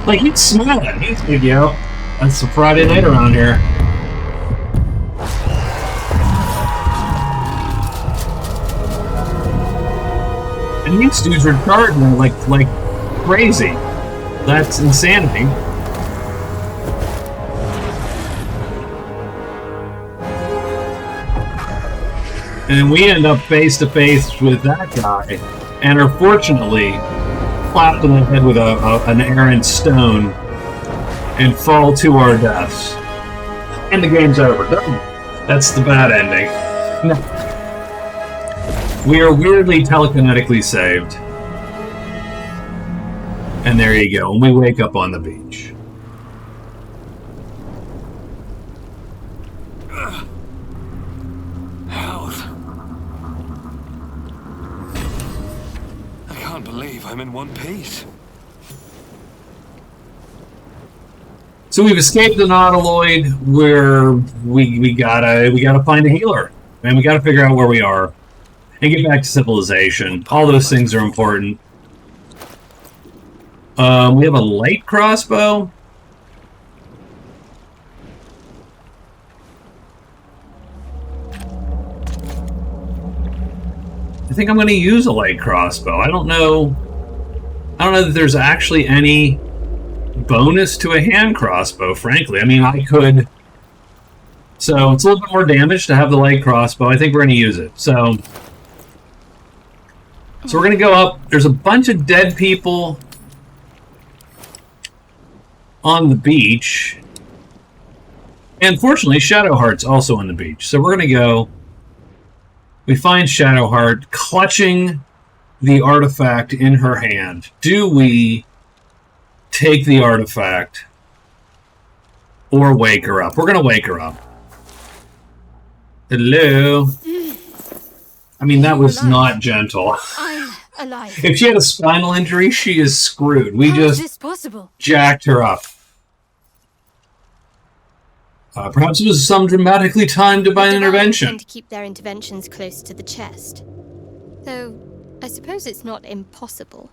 [SPEAKER 1] like, he's smiling. He's good, yo. It's a Friday night around here. And these dudes are charging like crazy. That's insanity. And we end up face to face with that guy, and are fortunately clapped in the head with an errant stone and fall to our deaths. And the game's over. That's the bad ending. No. We are weirdly telekinetically saved. And there you go. And we wake up on the beach.
[SPEAKER 2] Health. I can't believe I'm in one piece.
[SPEAKER 1] So we've escaped the Nautiloid, where we gotta find a healer, and we gotta figure out where we are, and get back to civilization. All those things are important. We have a light crossbow. I think I'm going to use a light crossbow. I don't know that there's actually any bonus to a hand crossbow, frankly. I mean, I could. So it's a little bit more damage to have the light crossbow. I think we're going to use it. So we're going to go up. There's a bunch of dead people on the beach. And fortunately, Shadowheart's also on the beach. So we're going to go. We find Shadowheart clutching the artifact in her hand. Do we take the artifact or wake her up? We're going to wake her up. Hello? I mean, that was not gentle.
[SPEAKER 7] I'm alive.
[SPEAKER 1] If she had a spinal injury, she is screwed. We
[SPEAKER 7] How is
[SPEAKER 1] just
[SPEAKER 7] this possible?
[SPEAKER 1] jacked her up. Perhaps it was some dramatically timed divine intervention.
[SPEAKER 7] Tend to keep their interventions close to the chest. Though, I suppose it's not impossible.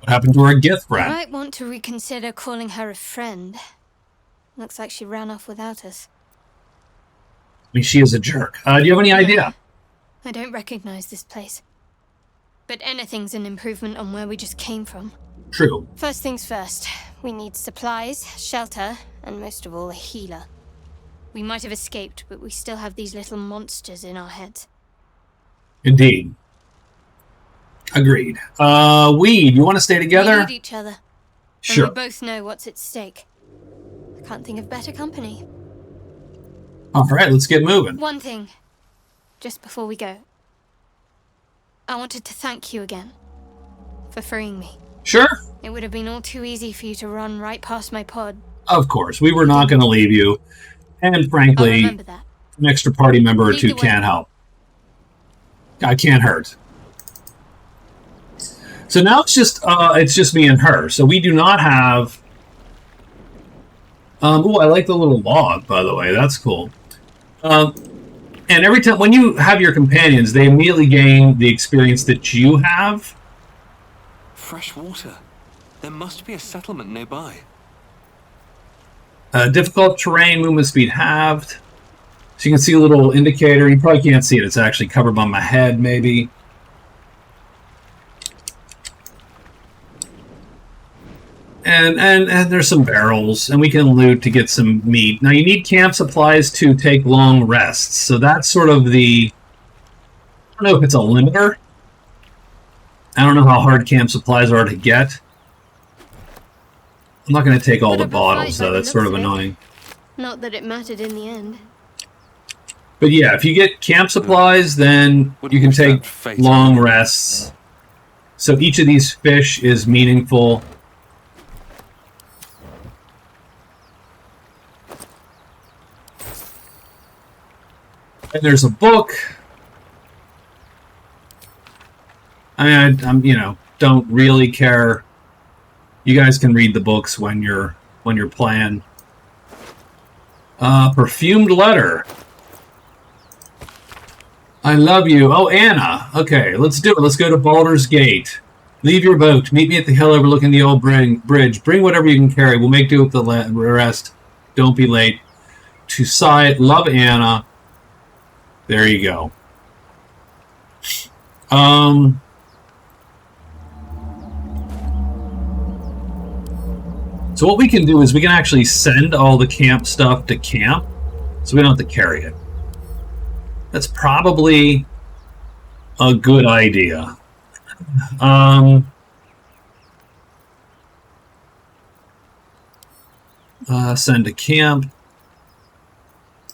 [SPEAKER 1] What happened to our Gith
[SPEAKER 7] I
[SPEAKER 1] friend?
[SPEAKER 7] might want to reconsider calling her a friend. Looks like she ran off without us.
[SPEAKER 1] I mean, she is a jerk. Do you have any idea?
[SPEAKER 7] I don't recognize this place. But anything's an improvement on where we just came from.
[SPEAKER 1] True.
[SPEAKER 7] First things first, we need supplies, shelter, and most of all, a healer. We might have escaped, but we still have these little monsters in our heads.
[SPEAKER 1] Indeed. Agreed. Weed, you want to stay together?
[SPEAKER 7] We need each other.
[SPEAKER 1] Sure.
[SPEAKER 7] And we both know what's at stake. I can't think of better company.
[SPEAKER 1] All right, let's get moving.
[SPEAKER 7] One thing, just before we go. I wanted to thank you again for freeing me.
[SPEAKER 1] Sure.
[SPEAKER 7] It would have been all too easy for you to run right past my pod.
[SPEAKER 1] Of course, we were not going to leave you. And
[SPEAKER 7] I'll
[SPEAKER 1] frankly,
[SPEAKER 7] remember that.
[SPEAKER 1] an extra party member or
[SPEAKER 7] Lead
[SPEAKER 1] two
[SPEAKER 7] the way.
[SPEAKER 1] can't help. I can't hurt. So now it's just me and her. So we do not have. Oh, I like the little log, by the way. That's cool. And every time when you have your companions, they immediately gain the experience that you have.
[SPEAKER 2] Fresh water. There must be a settlement nearby.
[SPEAKER 1] Difficult terrain, movement speed halved. So you can see a little indicator. You probably can't see it. It's actually covered by my head, maybe. And there's some barrels, and we can loot to get some meat. Now, you need camp supplies to take long rests. So that's sort of the... I don't know if it's a limiter. I don't know how hard camp supplies are to get. I'm not going to take all the bottles, though. That's sort of annoying.
[SPEAKER 7] Not that it mattered in the end.
[SPEAKER 1] But yeah, if you get camp supplies, then you can take long rests. So each of these fish is meaningful. And there's a book. I'm don't really care. You guys can read the books when you're playing. Perfumed letter. I love you. Oh, Anna. Okay, let's do it. Let's go to Baldur's Gate. Leave your boat. Meet me at the hill overlooking the old bridge. Bring whatever you can carry. We'll make do with the rest. Don't be late. To Sight. Love, Anna. There you go. So what we can do is we can actually send all the camp stuff to camp, so we don't have to carry it. That's probably a good idea. Send to camp.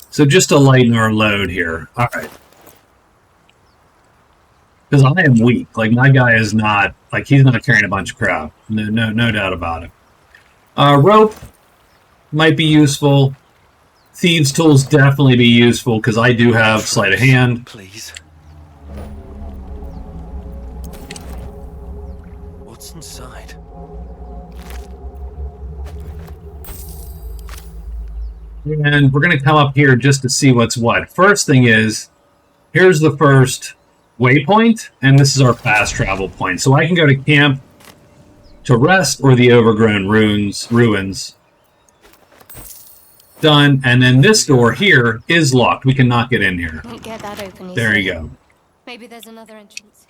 [SPEAKER 1] So just to lighten our load here. All right. Because I am weak. Like, my guy is not, like, he's not carrying a bunch of crap. No doubt about it. Rope might be useful. Thieves' tools definitely be useful, because I do have sleight of hand.
[SPEAKER 2] Please. What's inside?
[SPEAKER 1] And we're going to come up here just to see what's what. First thing is, here's the first waypoint, and this is our fast travel point. So I can go to camp to rest or the overgrown ruins. Done. And then this door here is locked. We cannot get in here.
[SPEAKER 7] Won't get that open.
[SPEAKER 1] There you go.
[SPEAKER 7] Maybe there's another entrance.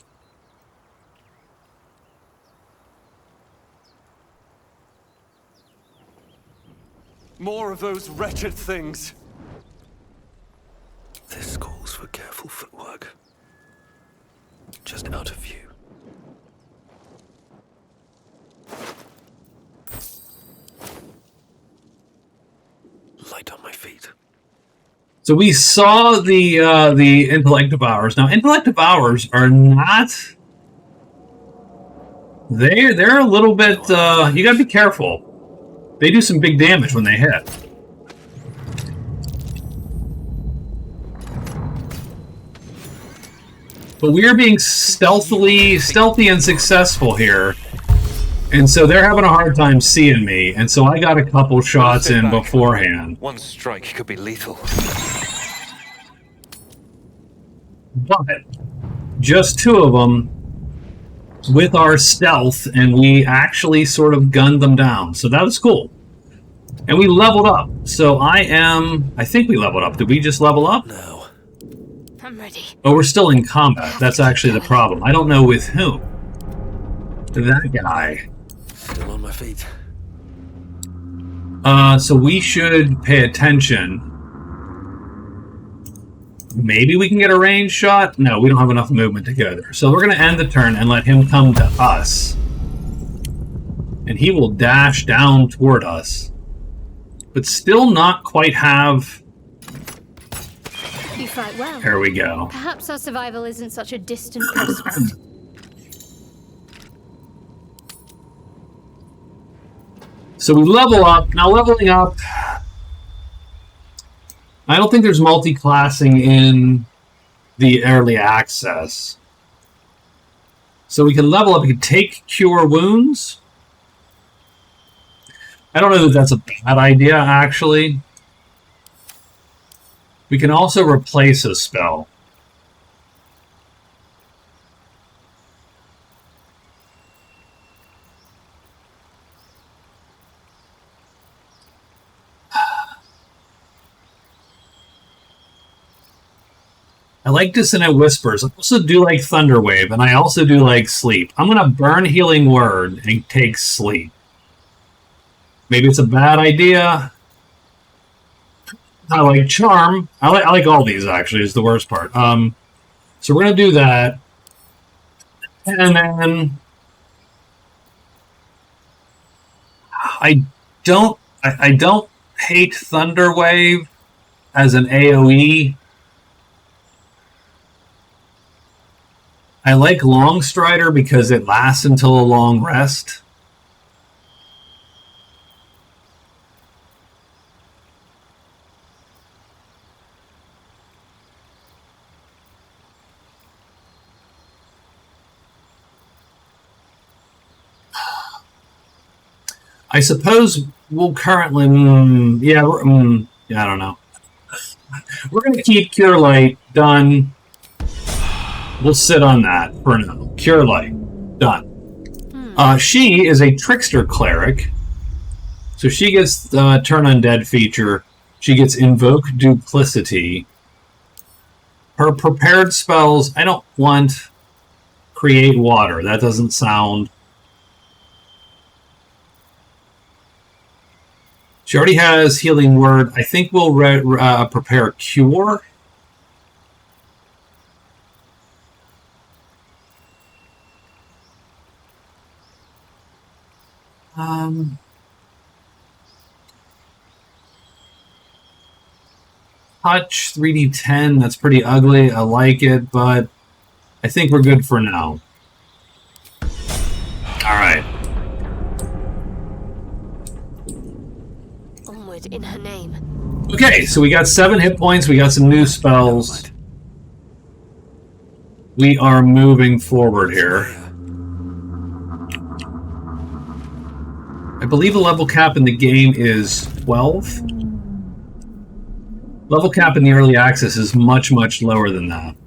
[SPEAKER 6] More of those wretched things.
[SPEAKER 2] This calls for careful footwork. Just out of view. Light on my feet.
[SPEAKER 1] So we saw the intellect devourers. Now, intellect devourers are not. They're a little bit. You gotta be careful. They do some big damage when they hit. But we are being stealthy and successful here. And so they're having a hard time seeing me, and so I got a couple shots in beforehand.
[SPEAKER 2] One strike could be lethal.
[SPEAKER 1] But just two of them with our stealth, and we actually sort of gunned them down. So that was cool. And we leveled up. So I think we leveled up. Did we just level up?
[SPEAKER 2] No.
[SPEAKER 7] I'm ready.
[SPEAKER 1] Oh, we're still in combat. That's actually the problem. I don't know with whom. That guy.
[SPEAKER 2] Still on my feet.
[SPEAKER 1] So we should pay attention. Maybe we can get a range shot? No, we don't have enough movement to go there. So we're going to end the turn and let him come to us. And he will dash down toward us. But still not quite have...
[SPEAKER 7] You fight well.
[SPEAKER 1] There we go.
[SPEAKER 7] Perhaps our survival isn't such a distant prospect.
[SPEAKER 1] So we level up. Now leveling up... I don't think there's multi-classing in the early access. So we can level up. We can take Cure Wounds. I don't know that that's a bad idea, actually. We can also replace a spell. I like Dissonant Whispers. I also do like Thunderwave, and I also do like Sleep. I'm going to burn Healing Word and take Sleep. Maybe it's a bad idea. I like Charm. I like all these, actually, is the worst part. So we're going to do that. And then... I don't hate Thunderwave as an AoE. I like Longstrider because it lasts until a long rest. I suppose we'll currently... I don't know. We're going to keep Cure Light done. We'll sit on that for now. Cure Light. Done. She is a Trickster Cleric. So she gets the Turn Undead feature. She gets Invoke Duplicity. Her prepared spells, I don't want Create Water. That doesn't sound... She already has Healing Word. I think we'll prepare Cure. Touch 3d10. That's pretty ugly. I like it, but I think we're good for now. All right.
[SPEAKER 7] Onward in her name.
[SPEAKER 1] Okay, so we got 7 hit points. We got some new spells. We are moving forward here. I believe the level cap in the game is 12. Level cap in the early access is much, much lower than that.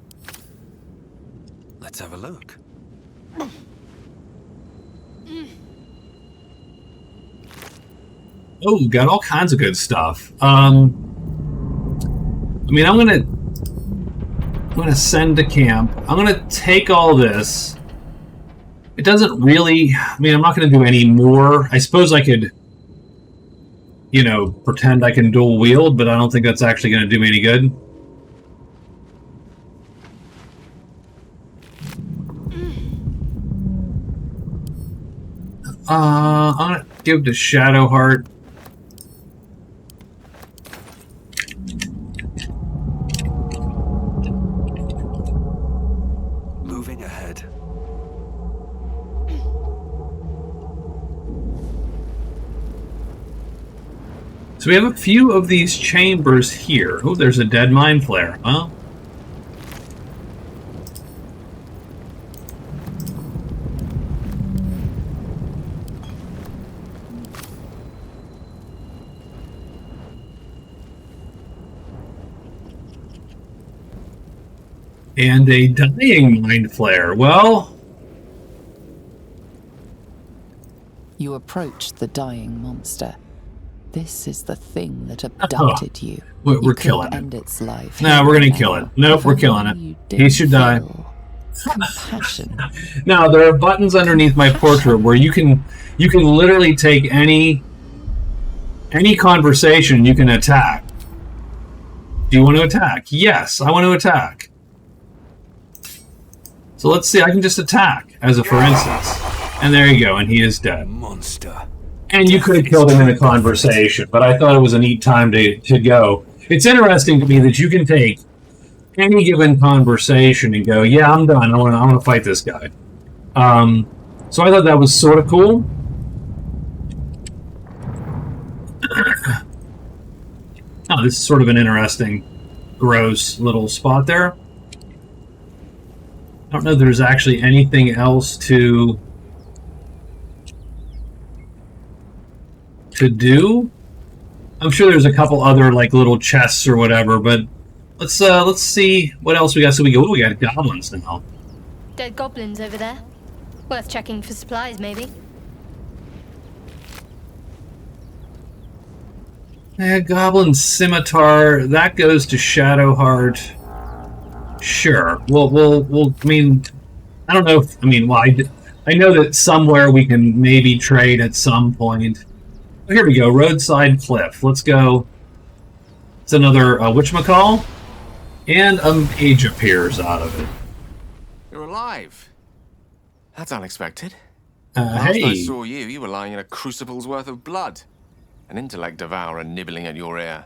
[SPEAKER 2] Let's have a look.
[SPEAKER 1] Oh, got all kinds of good stuff. I mean, I'm gonna send to camp. I'm gonna take all this. It doesn't really... I mean, I'm not gonna do any more. I suppose I could, you know, pretend I can dual wield, but I don't think that's actually gonna do me any good. I'm gonna give the Shadowheart.
[SPEAKER 2] moving ahead.
[SPEAKER 1] So we have a few of these chambers here. Oh, there's a dead mind flare, huh? And a dying mind flare. Well,
[SPEAKER 4] You approach the dying monster. This is the thing that abducted you.
[SPEAKER 1] We're
[SPEAKER 4] You
[SPEAKER 1] killing
[SPEAKER 4] could
[SPEAKER 1] it.
[SPEAKER 4] end its life.
[SPEAKER 1] No, we're gonna kill it. Nope,
[SPEAKER 4] If
[SPEAKER 1] we're
[SPEAKER 4] only
[SPEAKER 1] killing it.
[SPEAKER 4] you
[SPEAKER 1] He
[SPEAKER 4] didn't
[SPEAKER 1] should die.
[SPEAKER 4] feel Compassion.
[SPEAKER 1] now there are buttons underneath my portrait where you can literally take any conversation you can attack. Do you want to attack? Yes, I want to attack. So let's see, I can just attack as a for instance. And there you go, and he is dead.
[SPEAKER 2] Monster.
[SPEAKER 1] And you could have killed him in a conversation, but I thought it was a neat time to go. It's interesting to me that you can take any given conversation and go, yeah, I'm done. I want to fight this guy. So I thought that was sort of cool. Oh, this is sort of an interesting, gross little spot there. I don't know if there's actually anything else to do. I'm sure there's a couple other like little chests or whatever, but let's see what else we got. So we got goblins now.
[SPEAKER 7] Dead goblins over there. Worth checking for supplies, maybe.
[SPEAKER 1] Goblin scimitar, that goes to Shadowheart. Sure. We'll I mean, I don't know if, I mean, well, I know that somewhere we can maybe trade at some point. Oh, here we go, roadside cliff. Let's go. It's another whatchamacall? And a mage appears out of it.
[SPEAKER 9] You're alive. That's unexpected. Last I
[SPEAKER 1] Hey.
[SPEAKER 9] saw you, you were lying in a crucible's worth of blood. An intellect devourer nibbling at your ear.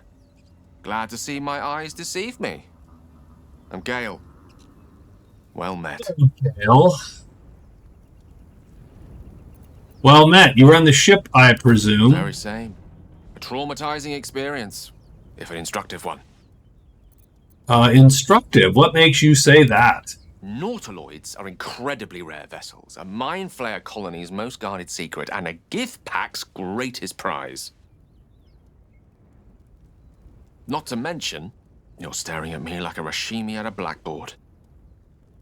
[SPEAKER 9] Glad to see my eyes deceive me. I'm Gale. Well met.
[SPEAKER 1] Well met. You were on the ship, I presume.
[SPEAKER 9] Very same. A traumatizing experience, if an instructive one.
[SPEAKER 1] Instructive. What makes you say that?
[SPEAKER 9] Nautiloids are incredibly rare vessels, a mind flayer colony's most guarded secret, and a gift pack's greatest prize. Not to mention, you're staring at me like a Rashimi at a blackboard.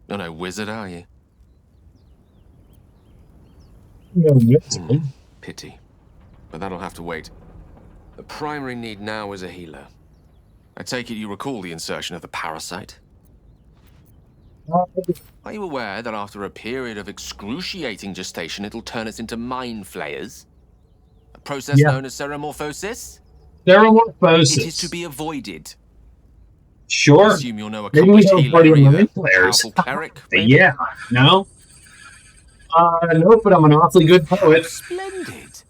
[SPEAKER 9] You're no wizard, are you? Pity. But that'll have to wait. The primary need now is a healer. I take it you recall the insertion of the parasite? Are you aware that after a period of excruciating gestation, it'll turn us into mind flayers? A process known as ceramorphosis?
[SPEAKER 1] Ceramorphosis.
[SPEAKER 9] It is to be avoided.
[SPEAKER 1] Sure.
[SPEAKER 9] I assume you're no
[SPEAKER 1] Maybe we
[SPEAKER 9] accomplished
[SPEAKER 1] don't
[SPEAKER 9] healer,
[SPEAKER 1] party
[SPEAKER 9] either.
[SPEAKER 1] mind flayers.
[SPEAKER 9] Powerful cleric, maybe?
[SPEAKER 1] Yeah. No? No, but I'm an awfully good poet.
[SPEAKER 9] Splendid.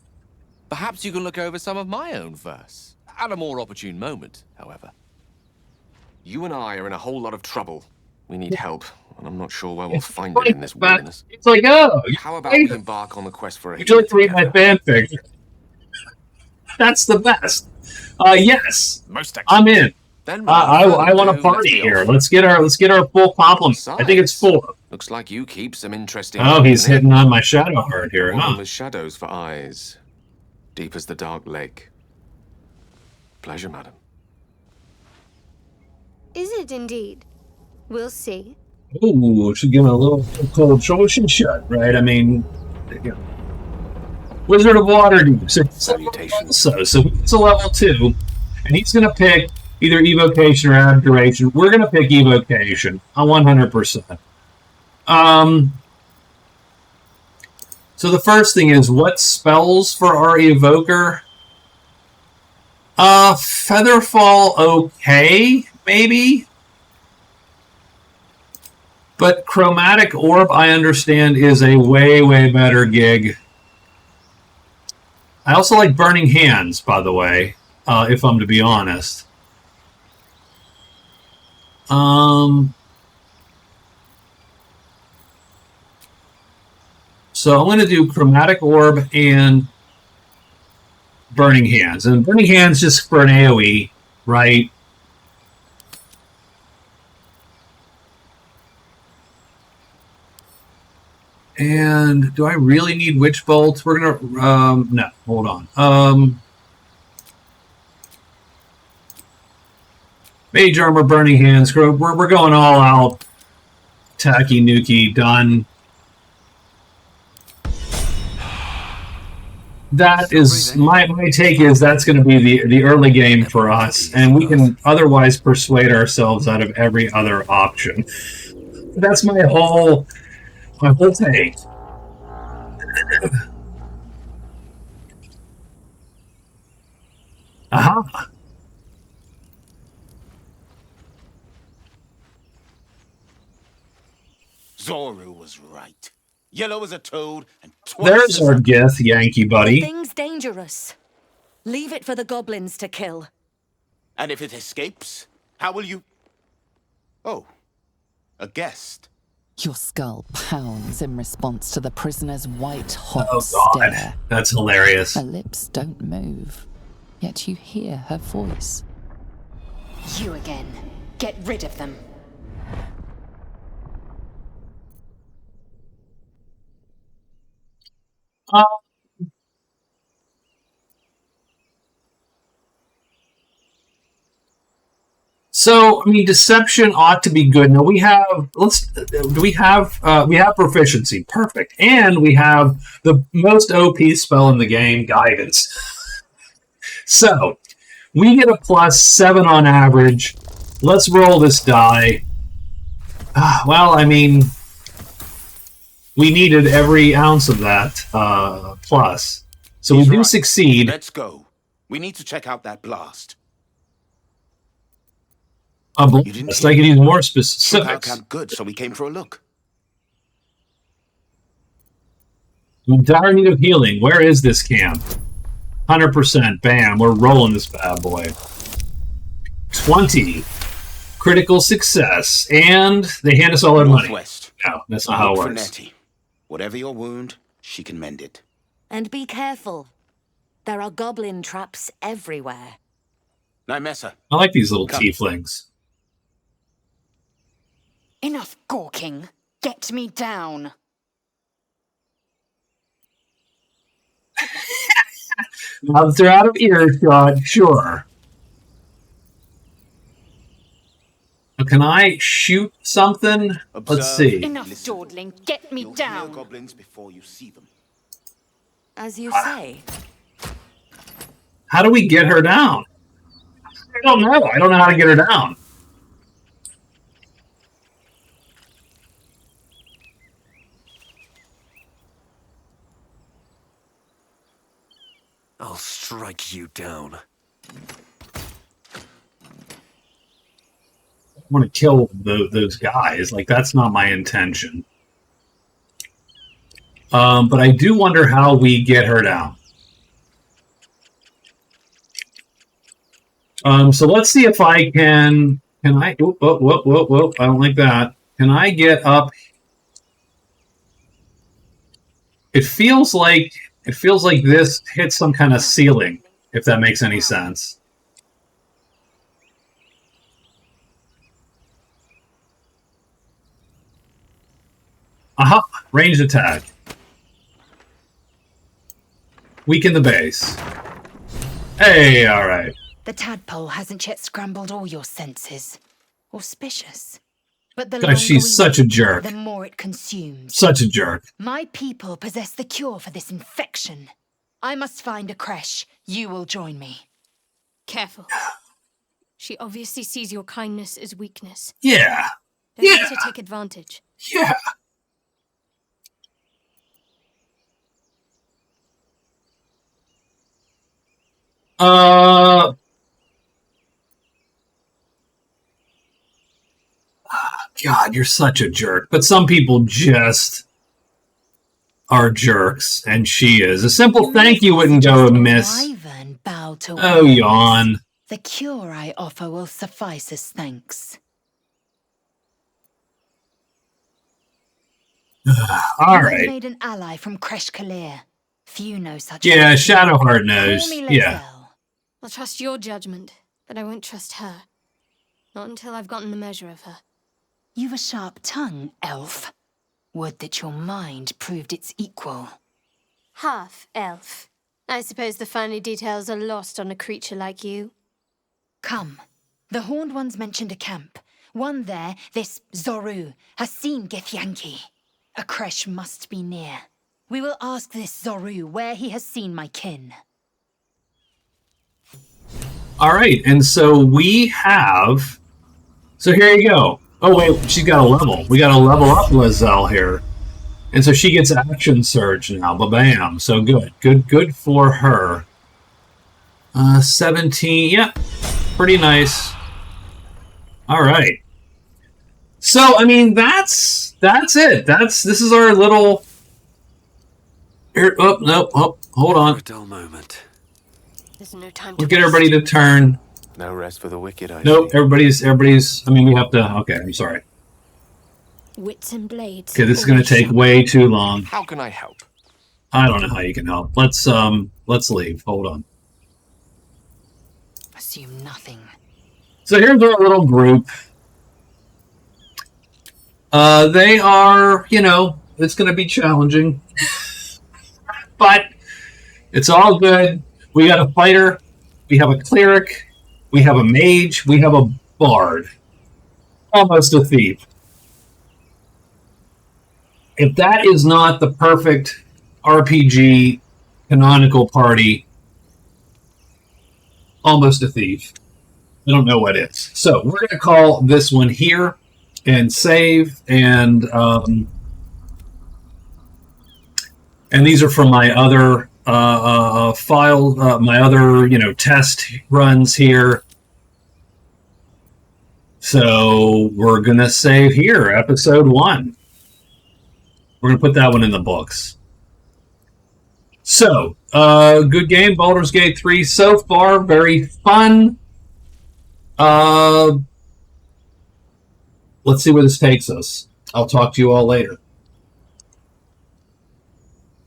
[SPEAKER 9] Perhaps you can look over some of my own verse. At a more opportune moment, however. You and I are in a whole lot of trouble. We need help, and I'm not sure where we'll find it in this wilderness.
[SPEAKER 1] It's like, oh,
[SPEAKER 9] How about we embark on the quest for a
[SPEAKER 1] would you like to read my
[SPEAKER 9] together?
[SPEAKER 1] fanfic? That's the best. Yes,
[SPEAKER 9] Most excellent.
[SPEAKER 1] I'm in.
[SPEAKER 9] Then
[SPEAKER 1] I
[SPEAKER 9] without
[SPEAKER 1] want
[SPEAKER 9] further
[SPEAKER 1] to party
[SPEAKER 9] ado, let's be
[SPEAKER 1] here.
[SPEAKER 9] off.
[SPEAKER 1] Let's get our full complement. I think it's
[SPEAKER 9] Besides,
[SPEAKER 1] 4.
[SPEAKER 9] Looks like you keep some interesting.
[SPEAKER 1] Oh, he's
[SPEAKER 9] company.
[SPEAKER 1] hitting on my shadow heart here,
[SPEAKER 9] A woman
[SPEAKER 1] huh?
[SPEAKER 9] with shadows for eyes, deep as the dark lake. Pleasure, madam.
[SPEAKER 7] Is it indeed? We'll see.
[SPEAKER 1] Ooh, should give him a little cold shoulder shut, right? I mean, you know, Wizard of Waterdeep.
[SPEAKER 9] Salutations.
[SPEAKER 1] So it's a level 2, and he's going to pick either Evocation or Abjuration. We're going to pick Evocation, 100%. So the first thing is, what spells for our Evoker? Featherfall, okay, maybe? But Chromatic Orb, I understand, is a way, way better gig. I also like Burning Hands, by the way, if I'm to be honest. So I'm going to do Chromatic Orb and Burning Hands. And Burning Hands just for an AoE, right? And do I really need Witch Bolt? We're gonna no, hold on. Mage Armor, Burning Hands. We're going all out. Tacky Nuki, done. That is my take. Is that's going to be the early game for us, and we can otherwise persuade ourselves out of every other option. That's my whole take. Aha.
[SPEAKER 10] Zoru was right. Yellow as a toad, and twice
[SPEAKER 1] There's our Gith, Yankee buddy.
[SPEAKER 11] The thing's dangerous. Leave it for the goblins to kill.
[SPEAKER 10] And if it escapes, how will you... Oh, a guest.
[SPEAKER 4] Your skull pounds in response to the prisoner's white-hot
[SPEAKER 1] God,
[SPEAKER 4] stare.
[SPEAKER 1] that's hilarious.
[SPEAKER 4] Her lips don't move, yet you hear her voice.
[SPEAKER 5] You again. Get rid of them.
[SPEAKER 1] So, I mean, deception ought to be good. Now we have we have proficiency, perfect, and we have the most OP spell in the game, guidance. So we get a +7 on average. Let's roll this die. Well, I mean, we needed every ounce of that plus, so we do succeed.
[SPEAKER 10] Let's go. We need to check out that blast.
[SPEAKER 1] A blast. I could use more specifics.
[SPEAKER 10] Good, so we came for a look.
[SPEAKER 1] I'm in dire need of healing. Where is this camp? 100%. Bam. We're rolling this bad boy. 20. Critical success. And they hand us all our money.
[SPEAKER 10] Northwest.
[SPEAKER 1] No, that's not how it works.
[SPEAKER 10] Nettie. Whatever your wound, she can mend it.
[SPEAKER 11] And be careful. There are goblin traps everywhere.
[SPEAKER 10] Nymessa.
[SPEAKER 1] I like these little tieflings.
[SPEAKER 5] Enough gawking. Get me down.
[SPEAKER 1] Now that they're out of earshot, sure. Can I shoot something?
[SPEAKER 10] Observe.
[SPEAKER 1] Let's see.
[SPEAKER 5] Enough dawdling. Get me down.
[SPEAKER 10] Hear goblins before you see them.
[SPEAKER 11] As you say.
[SPEAKER 1] How do we get her down? I don't know. I don't know how to get her down.
[SPEAKER 2] I'll strike you down.
[SPEAKER 1] I want to kill those guys. Like, that's not my intention. But I do wonder how we get her down. So let's see if I can I... Whoa. I don't like that. Can I get up? It feels like this hits some kind of ceiling, if that makes any sense. Aha! Ranged attack. Weaken the base. Hey, alright.
[SPEAKER 5] The tadpole hasn't yet scrambled all your senses. Auspicious. But the
[SPEAKER 1] God, she's such a jerk.
[SPEAKER 5] The more it consumes.
[SPEAKER 1] Such a jerk.
[SPEAKER 5] My people possess the cure for this infection. I must find a creche. You will join me.
[SPEAKER 7] Careful. She obviously sees your kindness as weakness.
[SPEAKER 1] Yeah.
[SPEAKER 7] Don't let her take advantage.
[SPEAKER 1] Yeah. God, you're such a jerk. But some people just are jerks, and she is. A simple thank you wouldn't go amiss. Oh, yawn.
[SPEAKER 5] The cure I offer will suffice as thanks.
[SPEAKER 1] All
[SPEAKER 5] You
[SPEAKER 1] right.
[SPEAKER 5] made an ally from Kresh Kalir. Few know such.
[SPEAKER 1] Yeah,
[SPEAKER 5] virtue.
[SPEAKER 1] Shadowheart knows.
[SPEAKER 5] Call me
[SPEAKER 1] Yeah.
[SPEAKER 5] Lae'zel.
[SPEAKER 7] I'll trust your judgment, but I won't trust her. Not until I've gotten the measure of her.
[SPEAKER 5] You've a sharp tongue, elf. Would that your mind proved its equal.
[SPEAKER 7] Half elf. I suppose the finer details are lost on a creature like you.
[SPEAKER 5] Come. The Horned Ones mentioned a camp. One there, this Zoru, has seen Githyanki. A Kresh must be near. We will ask this Zoru where he has seen my kin.
[SPEAKER 1] All right, and so we have... So here you go. Oh, wait, she's got a level. We got to level up Lae'zel here. And so she gets Action Surge now. Ba-bam. So good. Good for her. 17. Yeah, pretty nice. All right. So, I mean, that's it. This is our little... Here, oh, no, oh, hold on.
[SPEAKER 2] A dull moment.
[SPEAKER 7] There's no time to
[SPEAKER 1] We'll get everybody to turn.
[SPEAKER 10] No rest for the wicked, I
[SPEAKER 1] Nope,
[SPEAKER 10] see.
[SPEAKER 1] everybody's, I mean, we have to, okay, I'm sorry.
[SPEAKER 7] Wits and blades.
[SPEAKER 1] Okay, this is going to take way too long.
[SPEAKER 9] How can I help?
[SPEAKER 1] I don't know how you can help. Let's leave. Hold on.
[SPEAKER 5] Assume nothing.
[SPEAKER 1] So here's our little group. They are, it's going to be challenging. But it's all good. We got a fighter. We have a cleric. We have a mage. We have a bard. Almost a thief. If that is not the perfect RPG canonical party, almost a thief, I don't know what is. So we're going to call this one here and save, and these are from my other file, my other test runs here. So we're going to save here, episode 1. We're going to put that one in the books. So, good game, Baldur's Gate 3 so far, very fun. Let's see where this takes us. I'll talk to you all later.